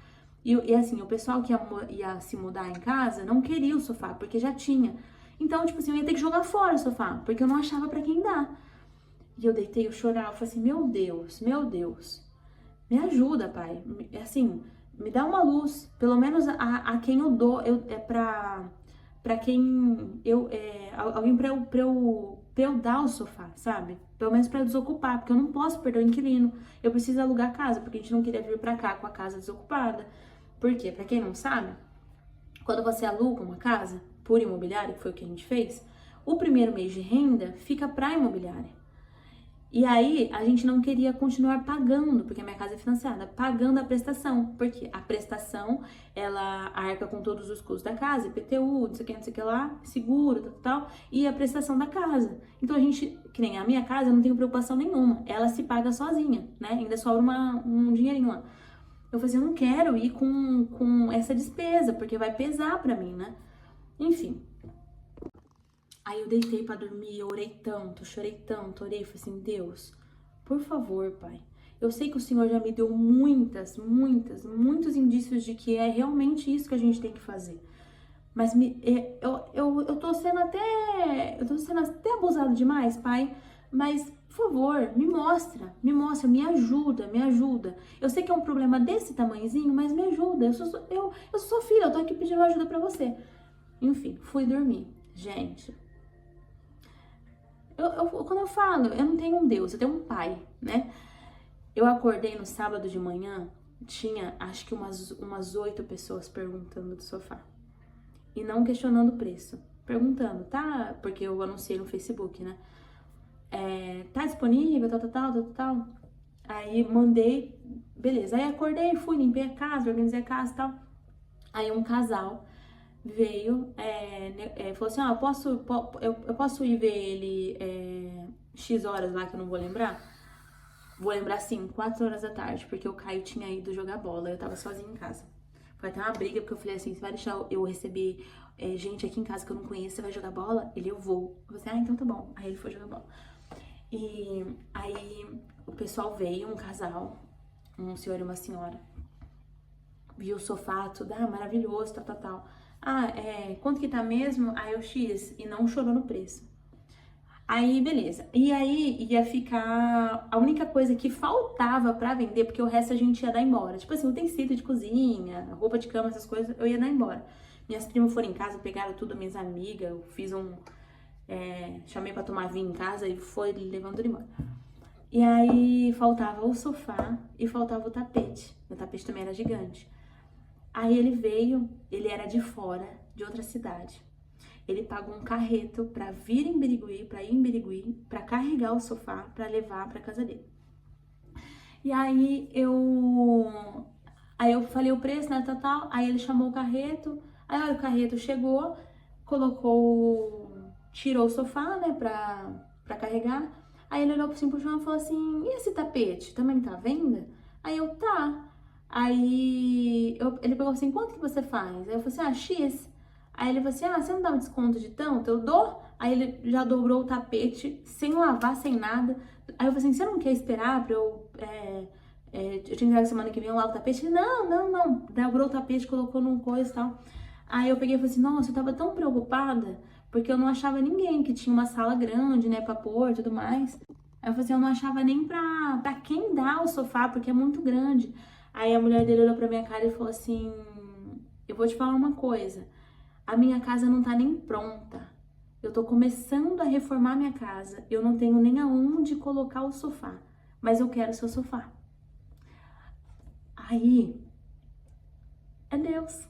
E assim, o pessoal que ia se mudar em casa não queria o sofá, porque já tinha. Então, tipo assim, eu ia ter que jogar fora o sofá, porque eu não achava pra quem dar. E eu deitei, eu chorava, eu falei assim, meu Deus, me ajuda, pai. Assim, me dá uma luz, pelo menos a quem eu dou, é pra quem alguém pra eu dar o sofá, sabe? Pelo menos pra desocupar, porque eu não posso perder o inquilino. Eu preciso alugar a casa, porque a gente não queria vir pra cá com a casa desocupada. Por quê? Pra quem não sabe, quando você aluga uma casa por imobiliária, que foi o que a gente fez, o primeiro mês de renda fica pra imobiliária. E aí, a gente não queria continuar pagando, porque a minha casa é financiada, pagando a prestação. Porque a prestação, ela arca com todos os custos da casa, IPTU, não sei o que lá, seguro, tal, e a prestação da casa. Então, a gente, que nem a minha casa, eu não tenho preocupação nenhuma. Ela se paga sozinha, né? Ainda sobra um dinheirinho lá. Eu falei assim, eu não quero ir com essa despesa, porque vai pesar pra mim, né? Enfim. Aí eu deitei pra dormir, eu orei tanto, chorei tanto, orei, falei assim, Deus, por favor, Pai. Eu sei que o Senhor já me deu muitos indícios de que é realmente isso que a gente tem que fazer. Mas eu tô sendo até abusado demais, Pai. Mas, por favor, me ajuda, me ajuda. Eu sei que é um problema desse tamanhozinho, mas me ajuda. Eu sou sua filha, eu tô aqui pedindo ajuda pra você. Enfim, fui dormir. Gente, quando eu falo, eu não tenho um Deus, eu tenho um pai, né? Eu acordei no sábado de manhã, tinha acho que umas 8 pessoas perguntando do sofá. E não questionando o preço. Perguntando, tá? Porque eu anunciei no Facebook, né? Tá disponível, tal. Aí mandei, beleza. Aí acordei, fui, limpei a casa, organizei a casa e tal. Aí um casal veio, falou assim, eu posso ir ver ele X horas lá, que eu não vou lembrar? Vou lembrar sim, 4 horas da tarde, porque o Caio tinha ido jogar bola, eu tava sozinha em casa. Foi até uma briga, porque eu falei assim, você vai deixar eu receber gente aqui em casa que eu não conheço, você vai jogar bola? Eu vou. Eu falei assim, então tá bom. Aí ele foi jogar bola. E aí o pessoal veio, um casal, um senhor e uma senhora. Viu o sofá, tudo, maravilhoso, tal. Quanto que tá mesmo? Aí eu X, e não chorou no preço. Aí, beleza. E aí ia ficar a única coisa que faltava pra vender, porque o resto a gente ia dar embora. Tipo assim, utensílio de cozinha, roupa de cama, essas coisas, eu ia dar embora. Minhas primas foram em casa, pegaram tudo, minhas amigas, eu fiz chamei pra tomar vinho em casa e foi levando tudo embora. E aí faltava o sofá e faltava o tapete. O tapete também era gigante. Aí ele veio, ele era de fora, de outra cidade. Ele pagou um carreto pra vir em Birigui, pra ir em Birigui, pra carregar o sofá, pra levar pra casa dele. E aí eu falei o preço, né, tal. Aí ele chamou o carreto. Aí o carreto chegou, tirou o sofá, né, pra carregar. Aí ele olhou assim pro chão e falou assim, e esse tapete, também tá à venda? Aí eu, tá. Aí ele pegou assim, quanto que você faz? Aí eu falei assim, X. Aí ele falou assim, você não dá um desconto de tanto? Eu dou. Aí ele já dobrou o tapete, sem lavar, sem nada. Aí eu falei assim, você não quer esperar pra eu tinha que entregar semana que vem, eu lavo o tapete? Ele, não. Dobrou o tapete, colocou num coisa e tal. Aí eu peguei e falei assim, nossa, eu tava tão preocupada, porque eu não achava ninguém, que tinha uma sala grande, né, pra pôr e tudo mais. Aí eu falei assim, eu não achava nem pra quem dá o sofá, porque é muito grande. Aí a mulher dele olhou pra minha cara e falou assim, eu vou te falar uma coisa, a minha casa não tá nem pronta. Eu tô começando a reformar minha casa, eu não tenho nem aonde colocar o sofá, mas eu quero o seu sofá. Aí, é Deus.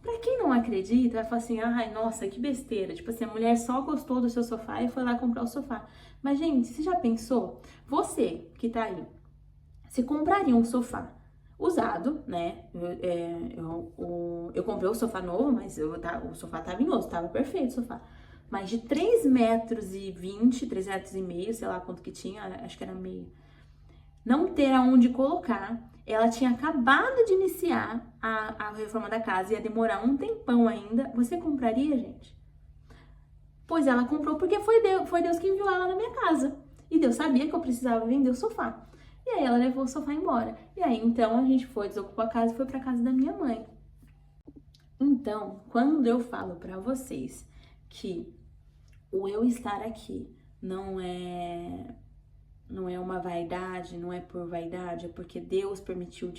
Pra quem não acredita, vai falar assim, ai, nossa, que besteira. Tipo assim, a mulher só gostou do seu sofá e foi lá comprar o sofá. Mas, gente, você já pensou? Você que tá aí, você compraria um sofá usado, né? Eu comprei o sofá novo, mas o sofá tava em osso, tava perfeito o sofá. Mas de 3,20 metros, 3,5 metros, sei lá quanto que tinha, acho que era meio. Não ter aonde colocar. Ela tinha acabado de iniciar a reforma da casa, ia demorar um tempão ainda. Você compraria, gente? Pois ela comprou porque foi Deus que enviou ela na minha casa. E Deus sabia que eu precisava vender o sofá. E aí ela levou o sofá embora. E aí então a gente foi, desocupou a casa e foi pra casa da minha mãe. Então, quando eu falo pra vocês que o eu estar aqui não é uma vaidade, não é por vaidade, é porque Deus permitiu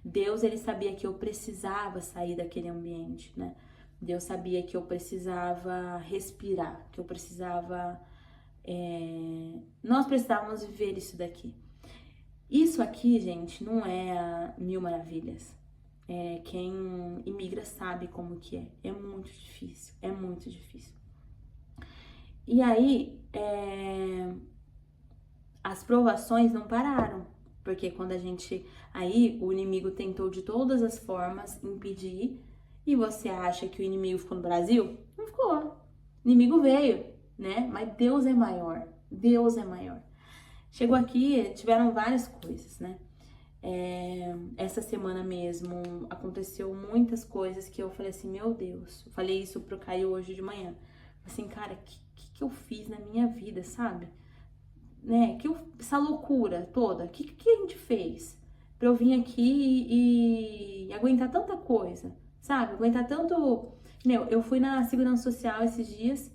Deus, ele sabia que eu precisava sair daquele ambiente, né? Deus sabia que eu precisava respirar, que eu precisava, nós precisávamos viver isso daqui. Isso aqui, gente, não é mil maravilhas. Quem imigra sabe como que é. É muito difícil, é muito difícil. E aí, as provações não pararam, porque quando a gente, aí o inimigo tentou de todas as formas impedir, e você acha que o inimigo ficou no Brasil? Não ficou. O inimigo veio, né? Mas Deus é maior. Deus é maior. Chegou aqui, tiveram várias coisas, né? Essa semana mesmo aconteceu muitas coisas que eu falei assim, meu Deus. Eu falei isso pro Caio hoje de manhã. Assim, cara, que eu fiz na minha vida, sabe? Né? Essa loucura toda, o que a gente fez pra eu vir aqui e aguentar tanta coisa, sabe? Aguentar tanto. Meu, eu fui na segurança social esses dias,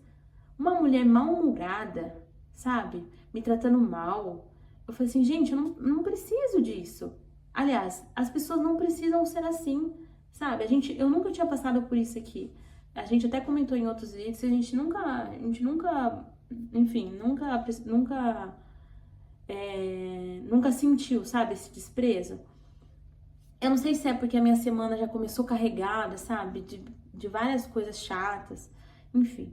uma mulher mal-humorada, sabe? Me tratando mal. Eu falei assim, gente, eu não preciso disso. Aliás, as pessoas não precisam ser assim, sabe? Eu nunca tinha passado por isso aqui. A gente até comentou em outros vídeos, a gente nunca, enfim, nunca sentiu, sabe, esse desprezo. Eu não sei se é porque a minha semana já começou carregada, sabe, de várias coisas chatas, enfim.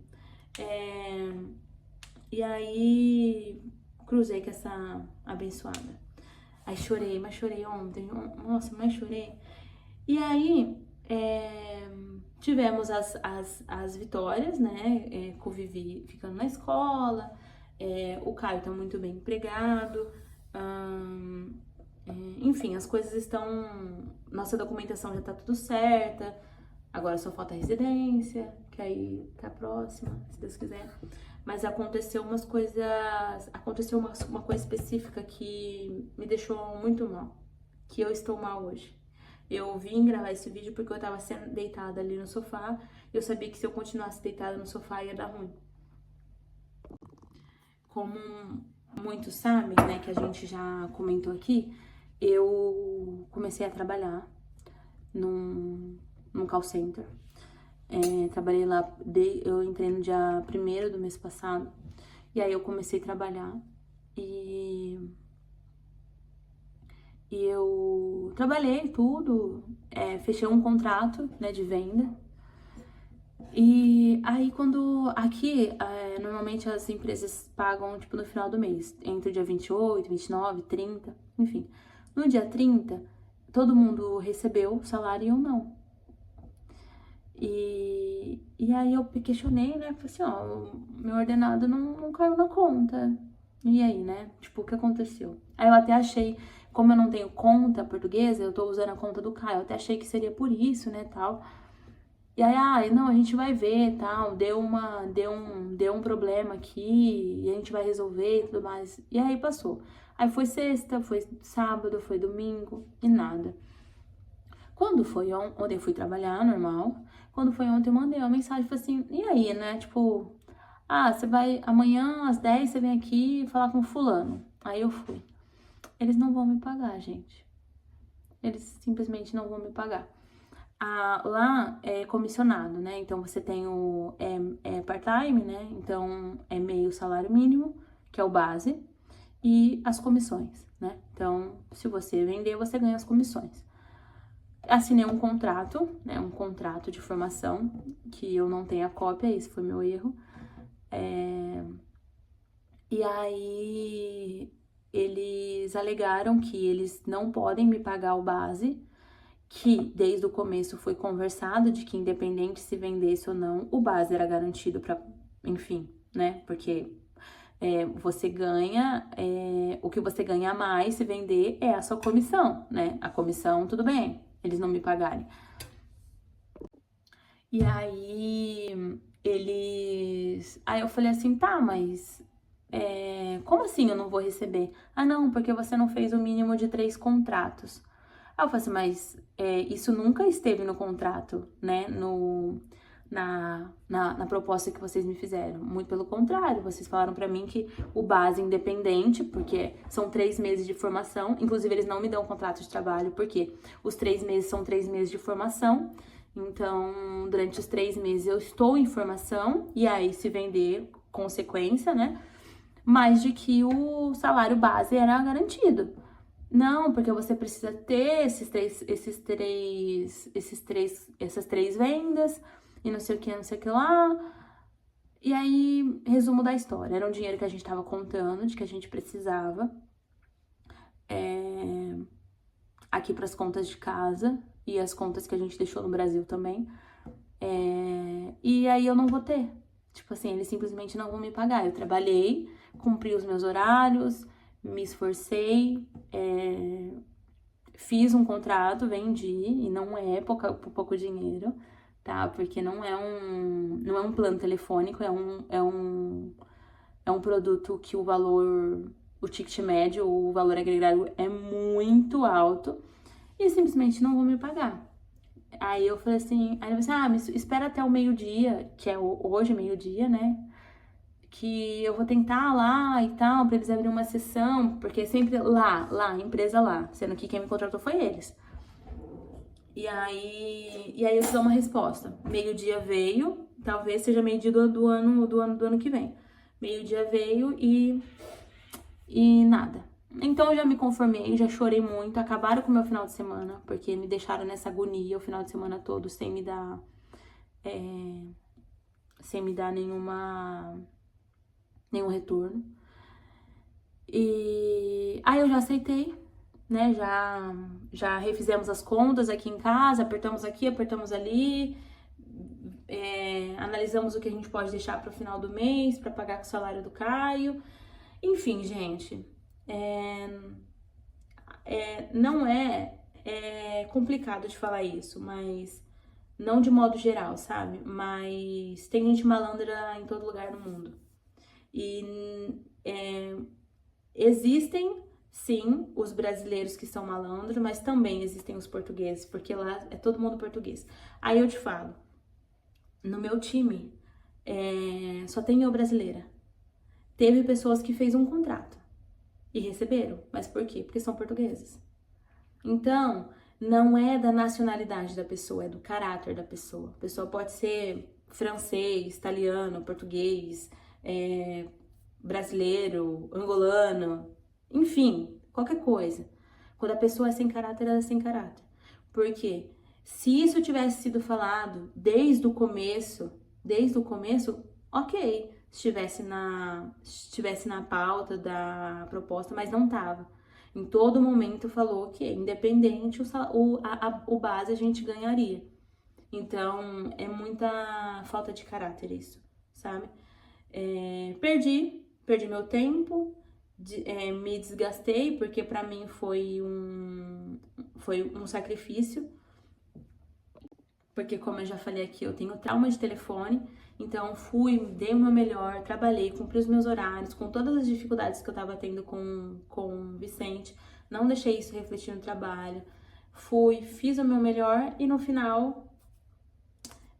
E aí, cruzei com essa abençoada. Aí chorei, mas chorei ontem. Nossa, mas chorei. E aí, tivemos as vitórias, né? Com o Vivi ficando na escola. O Caio tá muito bem empregado. Enfim, as coisas estão... Nossa documentação já tá tudo certa. Agora só falta a residência, que aí tá próxima, se Deus quiser. Mas aconteceu umas coisas... Aconteceu uma coisa específica que me deixou muito mal. Que eu estou mal hoje. Eu vim gravar esse vídeo porque eu tava sendo deitada ali no sofá. E eu sabia que se eu continuasse deitada no sofá ia dar ruim. Como muitos sabem, né, que a gente já comentou aqui, eu comecei a trabalhar num call center. Trabalhei lá, eu entrei no dia 1º do mês passado, e aí eu comecei a trabalhar, e eu trabalhei tudo, fechei um contrato, né, de venda, e aí aqui, normalmente as empresas pagam, tipo, no final do mês, entre o dia 28, 29, 30, enfim. No dia 30, todo mundo recebeu o salário e eu não. E aí eu questionei, né? Falei assim, ó, o meu ordenado não caiu na conta. E aí, né? Tipo, o que aconteceu? Aí eu até achei, como eu não tenho conta portuguesa, eu tô usando a conta do Caio, eu até achei que seria por isso, né, tal. E aí, não, a gente vai ver, tal, deu um problema aqui, e a gente vai resolver e tudo mais. E aí passou. Aí foi sexta, foi sábado, foi domingo, e nada. Quando foi ontem, eu fui trabalhar, normal. Quando foi ontem, eu mandei uma mensagem, falei assim, e aí, né, tipo, você vai, amanhã às 10 você vem aqui falar com fulano. Aí eu fui. Eles não vão me pagar, gente. Eles simplesmente não vão me pagar. Lá é comissionado, né, então você tem o, part-time, né, então é meio salário mínimo, que é o base, e as comissões, né, então se você vender, você ganha as comissões. Assinei um contrato, né, um contrato de formação, que eu não tenho a cópia, esse foi meu erro. E aí, eles alegaram que eles não podem me pagar o base, que desde o começo foi conversado de que independente se vendesse ou não, o base era garantido para, enfim, né, porque você ganha, o que você ganha a mais se vender é a sua comissão, né, a comissão, tudo bem, eles não me pagarem. E aí, aí eu falei assim, tá, mas como assim eu não vou receber? Ah, não, porque você não fez o mínimo de 3 contratos. Aí eu falei assim, mas isso nunca esteve no contrato, né? Na proposta que vocês me fizeram. Muito pelo contrário, vocês falaram pra mim que o base independente, porque são 3 meses de formação, inclusive eles não me dão contrato de trabalho, porque os 3 meses são 3 meses de formação. Então, durante os 3 meses eu estou em formação, e aí se vender, consequência, né? Mas de que o salário base era garantido. Não, porque você precisa ter essas três vendas e não sei o que lá. E aí, resumo da história, era um dinheiro que a gente tava contando, de que a gente precisava aqui para as contas de casa e as contas que a gente deixou no Brasil também. E aí eu não vou ter. Tipo assim, eles simplesmente não vão me pagar. Eu trabalhei, cumpri os meus horários, me esforcei, fiz um contrato, vendi, e não é por pouco dinheiro, tá? Porque não é um plano telefônico, é um produto que o ticket médio, o valor agregado é muito alto, e simplesmente não vão me pagar. Aí eu falei assim, aí ele falou assim, espera até o meio-dia, que é hoje, meio-dia, né? Que eu vou tentar lá e tal, pra eles abrirem uma sessão, porque sempre lá, empresa lá, sendo que quem me contratou foi eles. E aí eu te dou uma resposta. Meio-dia veio, talvez seja meio-dia do ano que vem. Meio-dia veio e nada. Então eu já me conformei, já chorei muito, acabaram com o meu final de semana, porque me deixaram nessa agonia o final de semana todo sem me dar nenhum retorno. E aí eu já aceitei, né? Já refizemos as contas aqui em casa, apertamos aqui, apertamos ali, analisamos o que a gente pode deixar para o final do mês para pagar com o salário do Caio. Enfim, gente, não é complicado de falar isso, mas não de modo geral, sabe? Mas tem gente malandra em todo lugar no mundo. E existem, sim, os brasileiros que são malandros, mas também existem os portugueses, porque lá é todo mundo português. Aí eu te falo, no meu time, só tem eu brasileira. Teve pessoas que fez um contrato e receberam, mas por quê? Porque são portugueses. Então, não é da nacionalidade da pessoa, é do caráter da pessoa. A pessoa pode ser francês, italiano, português, brasileiro, angolano, enfim, qualquer coisa. Quando a pessoa é sem caráter, ela é sem caráter. Porque se isso tivesse sido falado desde o começo, ok, estivesse na pauta da proposta, mas não estava. Em todo momento falou que, independente, o base a gente ganharia. Então, é muita falta de caráter isso, sabe? Perdi meu tempo, me desgastei, porque pra mim foi um sacrifício. Porque, como eu já falei aqui, eu tenho trauma de telefone, então dei o meu melhor, trabalhei, cumpri os meus horários, com todas as dificuldades que eu tava tendo com o Vicente, não deixei isso refletir no trabalho, fiz o meu melhor e no final,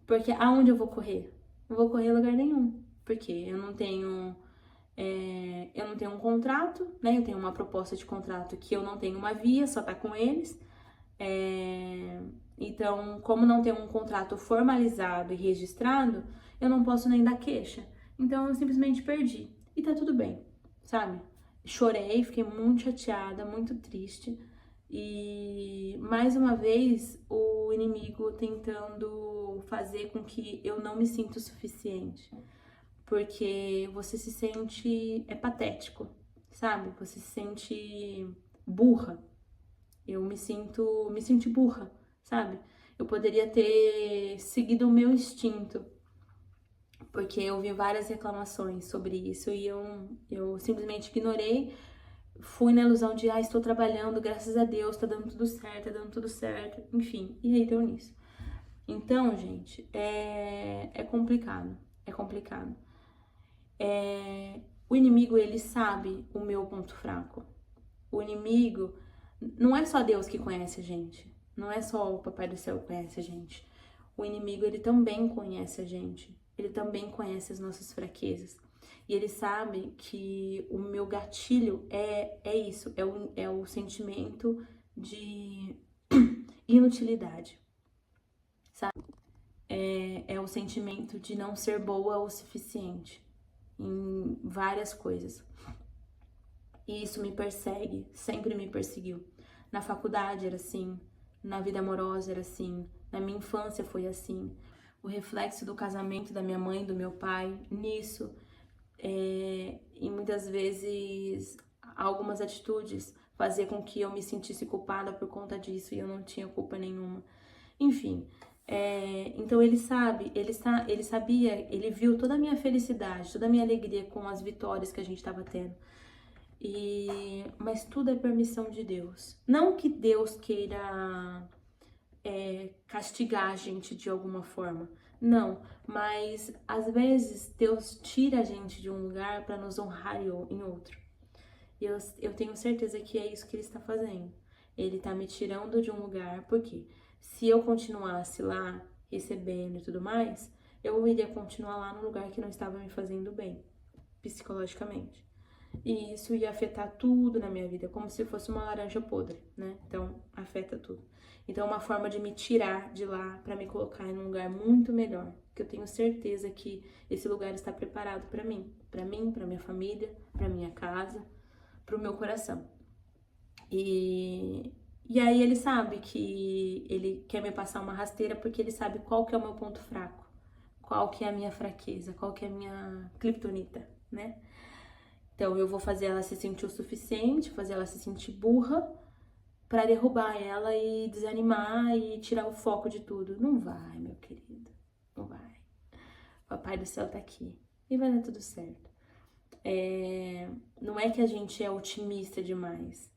porque aonde eu vou correr? Não vou correr em lugar nenhum, porque eu não tenho um contrato, né? Eu tenho uma proposta de contrato que eu não tenho uma via, só tá com eles. Então, como não tem um contrato formalizado e registrado, eu não posso nem dar queixa. Então, eu simplesmente perdi. E tá tudo bem, sabe? Chorei, fiquei muito chateada, muito triste. E, mais uma vez, o inimigo tentando fazer com que eu não me sinta o suficiente. Porque você se sente... É patético, sabe? Você se sente burra. Eu me senti burra, sabe? Eu poderia ter seguido o meu instinto, porque eu vi várias reclamações sobre isso e eu simplesmente ignorei, fui na ilusão de, estou trabalhando, graças a Deus, tá dando tudo certo, enfim, e aí deu nisso. Então, gente, é complicado, O inimigo, ele sabe o meu ponto fraco. O inimigo, não é só Deus que conhece a gente. Não é só o Papai do Céu que conhece a gente. O inimigo, ele também conhece a gente. Ele também conhece as nossas fraquezas. E ele sabe que o meu gatilho é isso, é o sentimento de inutilidade, sabe? É o sentimento de não ser boa o suficiente em várias coisas. E isso me persegue, sempre me perseguiu. Na faculdade era assim, na vida amorosa era assim, na minha infância foi assim. O reflexo do casamento da minha mãe e do meu pai nisso. E muitas vezes algumas atitudes faziam com que eu me sentisse culpada por conta disso e eu não tinha culpa nenhuma. Enfim, então ele sabe, ele sabia, ele viu toda a minha felicidade, toda a minha alegria com as vitórias que a gente estava tendo. Mas tudo é permissão de Deus. Não que Deus queira castigar a gente de alguma forma. Não, mas às vezes Deus tira a gente de um lugar para nos honrar em outro. E eu tenho certeza que é isso que Ele está fazendo. Ele está me tirando de um lugar, porque se eu continuasse lá recebendo e tudo mais, eu iria continuar lá no lugar que não estava me fazendo bem, psicologicamente. E isso ia afetar tudo na minha vida, como se fosse uma laranja podre, né? Então, afeta tudo. Então, é uma forma de me tirar de lá para me colocar em um lugar muito melhor, que eu tenho certeza que esse lugar está preparado para mim, para minha família, para minha casa, para o meu coração. E aí ele sabe que ele quer me passar uma rasteira porque ele sabe qual que é o meu ponto fraco, qual que é a minha fraqueza, qual que é a minha criptonita, né? Então eu vou fazer ela se sentir o suficiente, fazer ela se sentir burra pra derrubar ela e desanimar e tirar o foco de tudo. Não vai, meu querido, não vai. Papai do Céu tá aqui e vai dar tudo certo. Não é que a gente é otimista demais.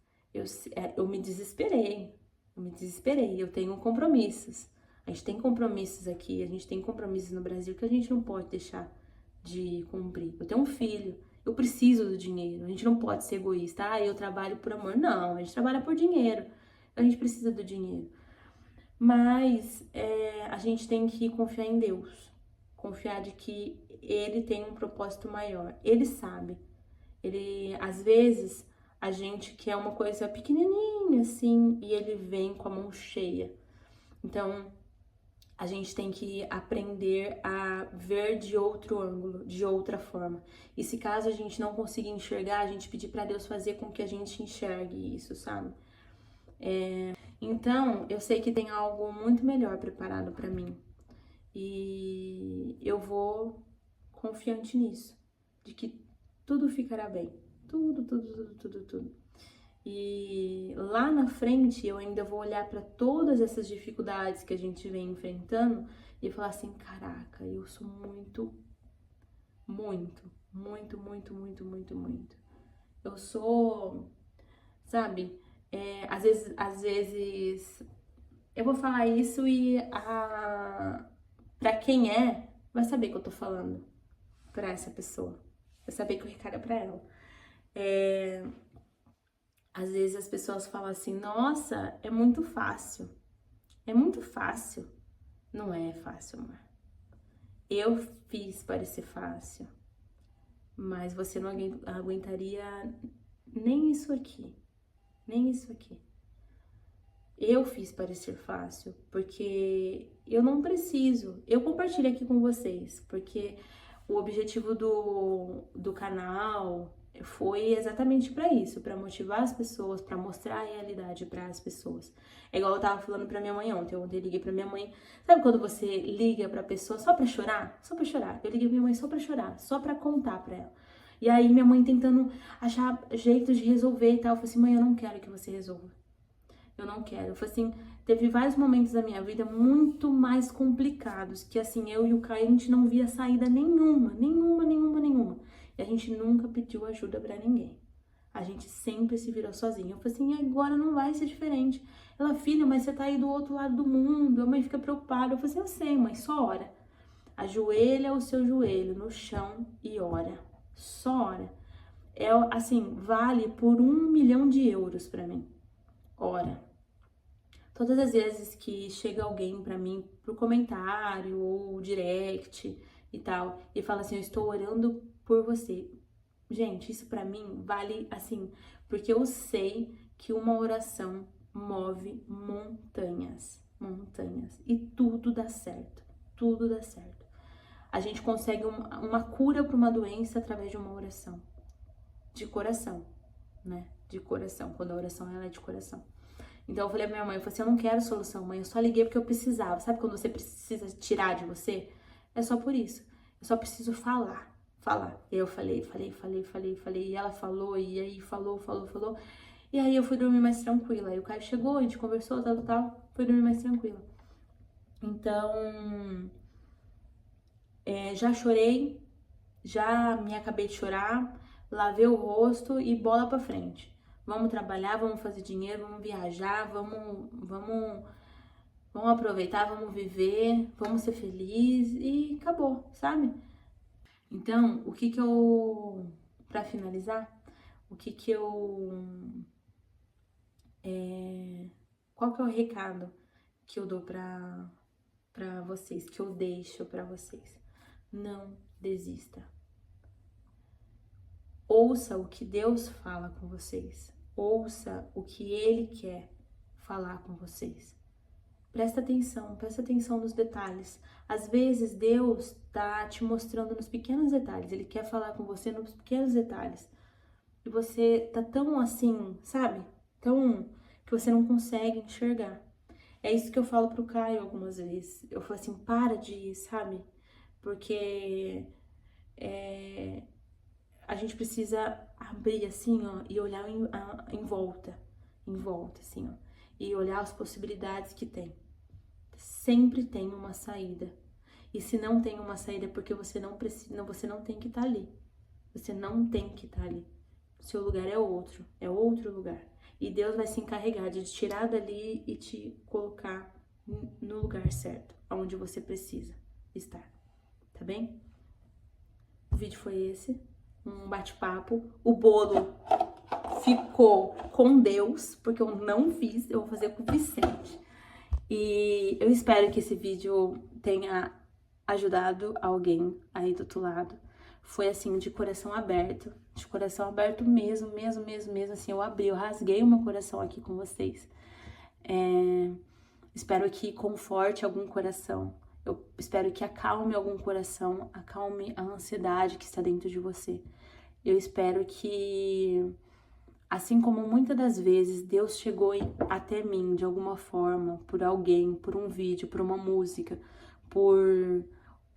Eu me desesperei, eu tenho compromissos. A gente tem compromissos aqui, a gente tem compromissos no Brasil que a gente não pode deixar de cumprir. Eu tenho um filho, eu preciso do dinheiro, a gente não pode ser egoísta. Ah, eu trabalho por amor. Não, a gente trabalha por dinheiro, a gente precisa do dinheiro. Mas a gente tem que confiar em Deus, confiar de que Ele tem um propósito maior, Ele sabe. Às vezes, a gente quer uma coisa pequenininha assim e Ele vem com a mão cheia. Então, a gente tem que aprender a ver de outro ângulo, de outra forma. E se caso a gente não conseguir enxergar, a gente pedir para Deus fazer com que a gente enxergue isso, sabe? Então, eu sei que tem algo muito melhor preparado para mim. E eu vou confiante nisso, de que tudo ficará bem. Tudo. E lá na frente eu ainda vou olhar para todas essas dificuldades que a gente vem enfrentando e falar assim, caraca, eu sou muito. Eu sou, sabe, às vezes eu vou falar isso e pra quem vai saber que eu tô falando pra essa pessoa, vai saber que o recado é pra ela. Às vezes as pessoas falam assim, nossa, é muito fácil. É muito fácil. Não é fácil, amor. Eu fiz parecer fácil. Mas você não aguentaria nem isso aqui. Nem isso aqui. Eu fiz parecer fácil, porque eu não preciso. Eu compartilho aqui com vocês, porque o objetivo do canal foi exatamente para isso, para motivar as pessoas, para mostrar a realidade para as pessoas. É igual eu tava falando para minha mãe ontem. Ontem eu liguei para minha mãe. Sabe quando você liga para pessoa só para chorar? Só para chorar. Eu liguei pra minha mãe só para chorar, só para contar para ela. E aí minha mãe tentando achar jeitos de resolver e tal. Eu falei assim, mãe, eu não quero que você resolva. Eu não quero. Eu falei assim, teve vários momentos da minha vida muito mais complicados, que assim, eu e o Caio, a gente não via saída nenhuma. E a gente nunca pediu ajuda pra ninguém. A gente sempre se virou sozinha. Eu falei assim, agora não vai ser diferente. Ela, filha, mas você tá aí do outro lado do mundo. A mãe fica preocupada. Eu falei assim, eu sei, mãe, só ora. Ajoelha o seu joelho no chão e ora. Só ora. assim, vale por 1 milhão de euros pra mim. Ora, todas as vezes que chega alguém pra mim, pro comentário ou direct e tal, e fala assim, eu estou orando por você. Gente, isso pra mim vale assim, porque eu sei que uma oração move montanhas, montanhas, e tudo dá certo, tudo dá certo. A gente consegue uma cura para uma doença através de uma oração, de coração, né? De coração, quando a oração ela é de coração. Então eu falei pra minha mãe, eu falei assim, eu não quero solução, mãe, eu só liguei porque eu precisava. Sabe quando você precisa tirar de você? É só por isso. Eu só preciso falar. E aí eu falei. E ela falou, e aí falou. E aí eu fui dormir mais tranquila. Aí o Caio chegou, a gente conversou, tal. Fui dormir mais tranquila. Então, já chorei, já me acabei de chorar, lavei o rosto e bola pra frente. Vamos trabalhar, vamos fazer dinheiro, vamos viajar, vamos aproveitar, vamos viver, vamos ser felizes e acabou, sabe? Então, pra finalizar, qual que é o recado que eu dou pra vocês, que eu deixo pra vocês? Não desista. Ouça o que Deus fala com vocês. Ouça o que Ele quer falar com vocês. Presta atenção nos detalhes. Às vezes Deus tá te mostrando nos pequenos detalhes. Ele quer falar com você nos pequenos detalhes. E você tá tão assim, sabe? Tão que você não consegue enxergar. É isso que eu falo pro Caio algumas vezes. Eu falo assim, para de ir, sabe? Porque a gente precisa abrir assim, ó, e olhar em volta, assim, ó, e olhar as possibilidades que tem. Sempre tem uma saída. E se não tem uma saída é porque você não precisa, você não tem que estar ali. Você não tem que estar ali. O seu lugar é outro lugar. E Deus vai se encarregar de te tirar dali e te colocar no lugar certo, onde você precisa estar. Tá bem? O vídeo foi esse, um bate-papo. O bolo ficou com Deus, porque eu não fiz, eu vou fazer com o Vicente. E eu espero que esse vídeo tenha ajudado alguém aí do outro lado. Foi assim, de coração aberto mesmo, assim, eu rasguei o meu coração aqui com vocês. Espero que conforte algum coração. Eu espero que acalme algum coração, acalme a ansiedade que está dentro de você. Eu espero que, assim como muitas das vezes Deus chegou até mim de alguma forma, por alguém, por um vídeo, por uma música, por,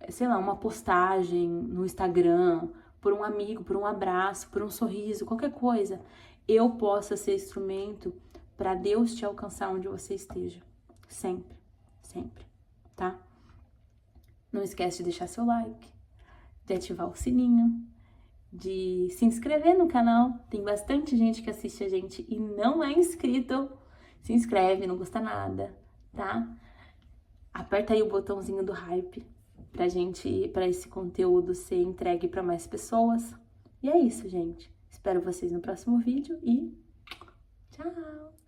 sei lá, uma postagem no Instagram, por um amigo, por um abraço, por um sorriso, qualquer coisa, eu possa ser instrumento para Deus te alcançar onde você esteja. Sempre, sempre, tá? Não esquece de deixar seu like, de ativar o sininho, de se inscrever no canal. Tem bastante gente que assiste a gente e não é inscrito. Se inscreve, não custa nada, tá? Aperta aí o botãozinho do hype pra esse conteúdo ser entregue para mais pessoas. E é isso, gente. Espero vocês no próximo vídeo e tchau!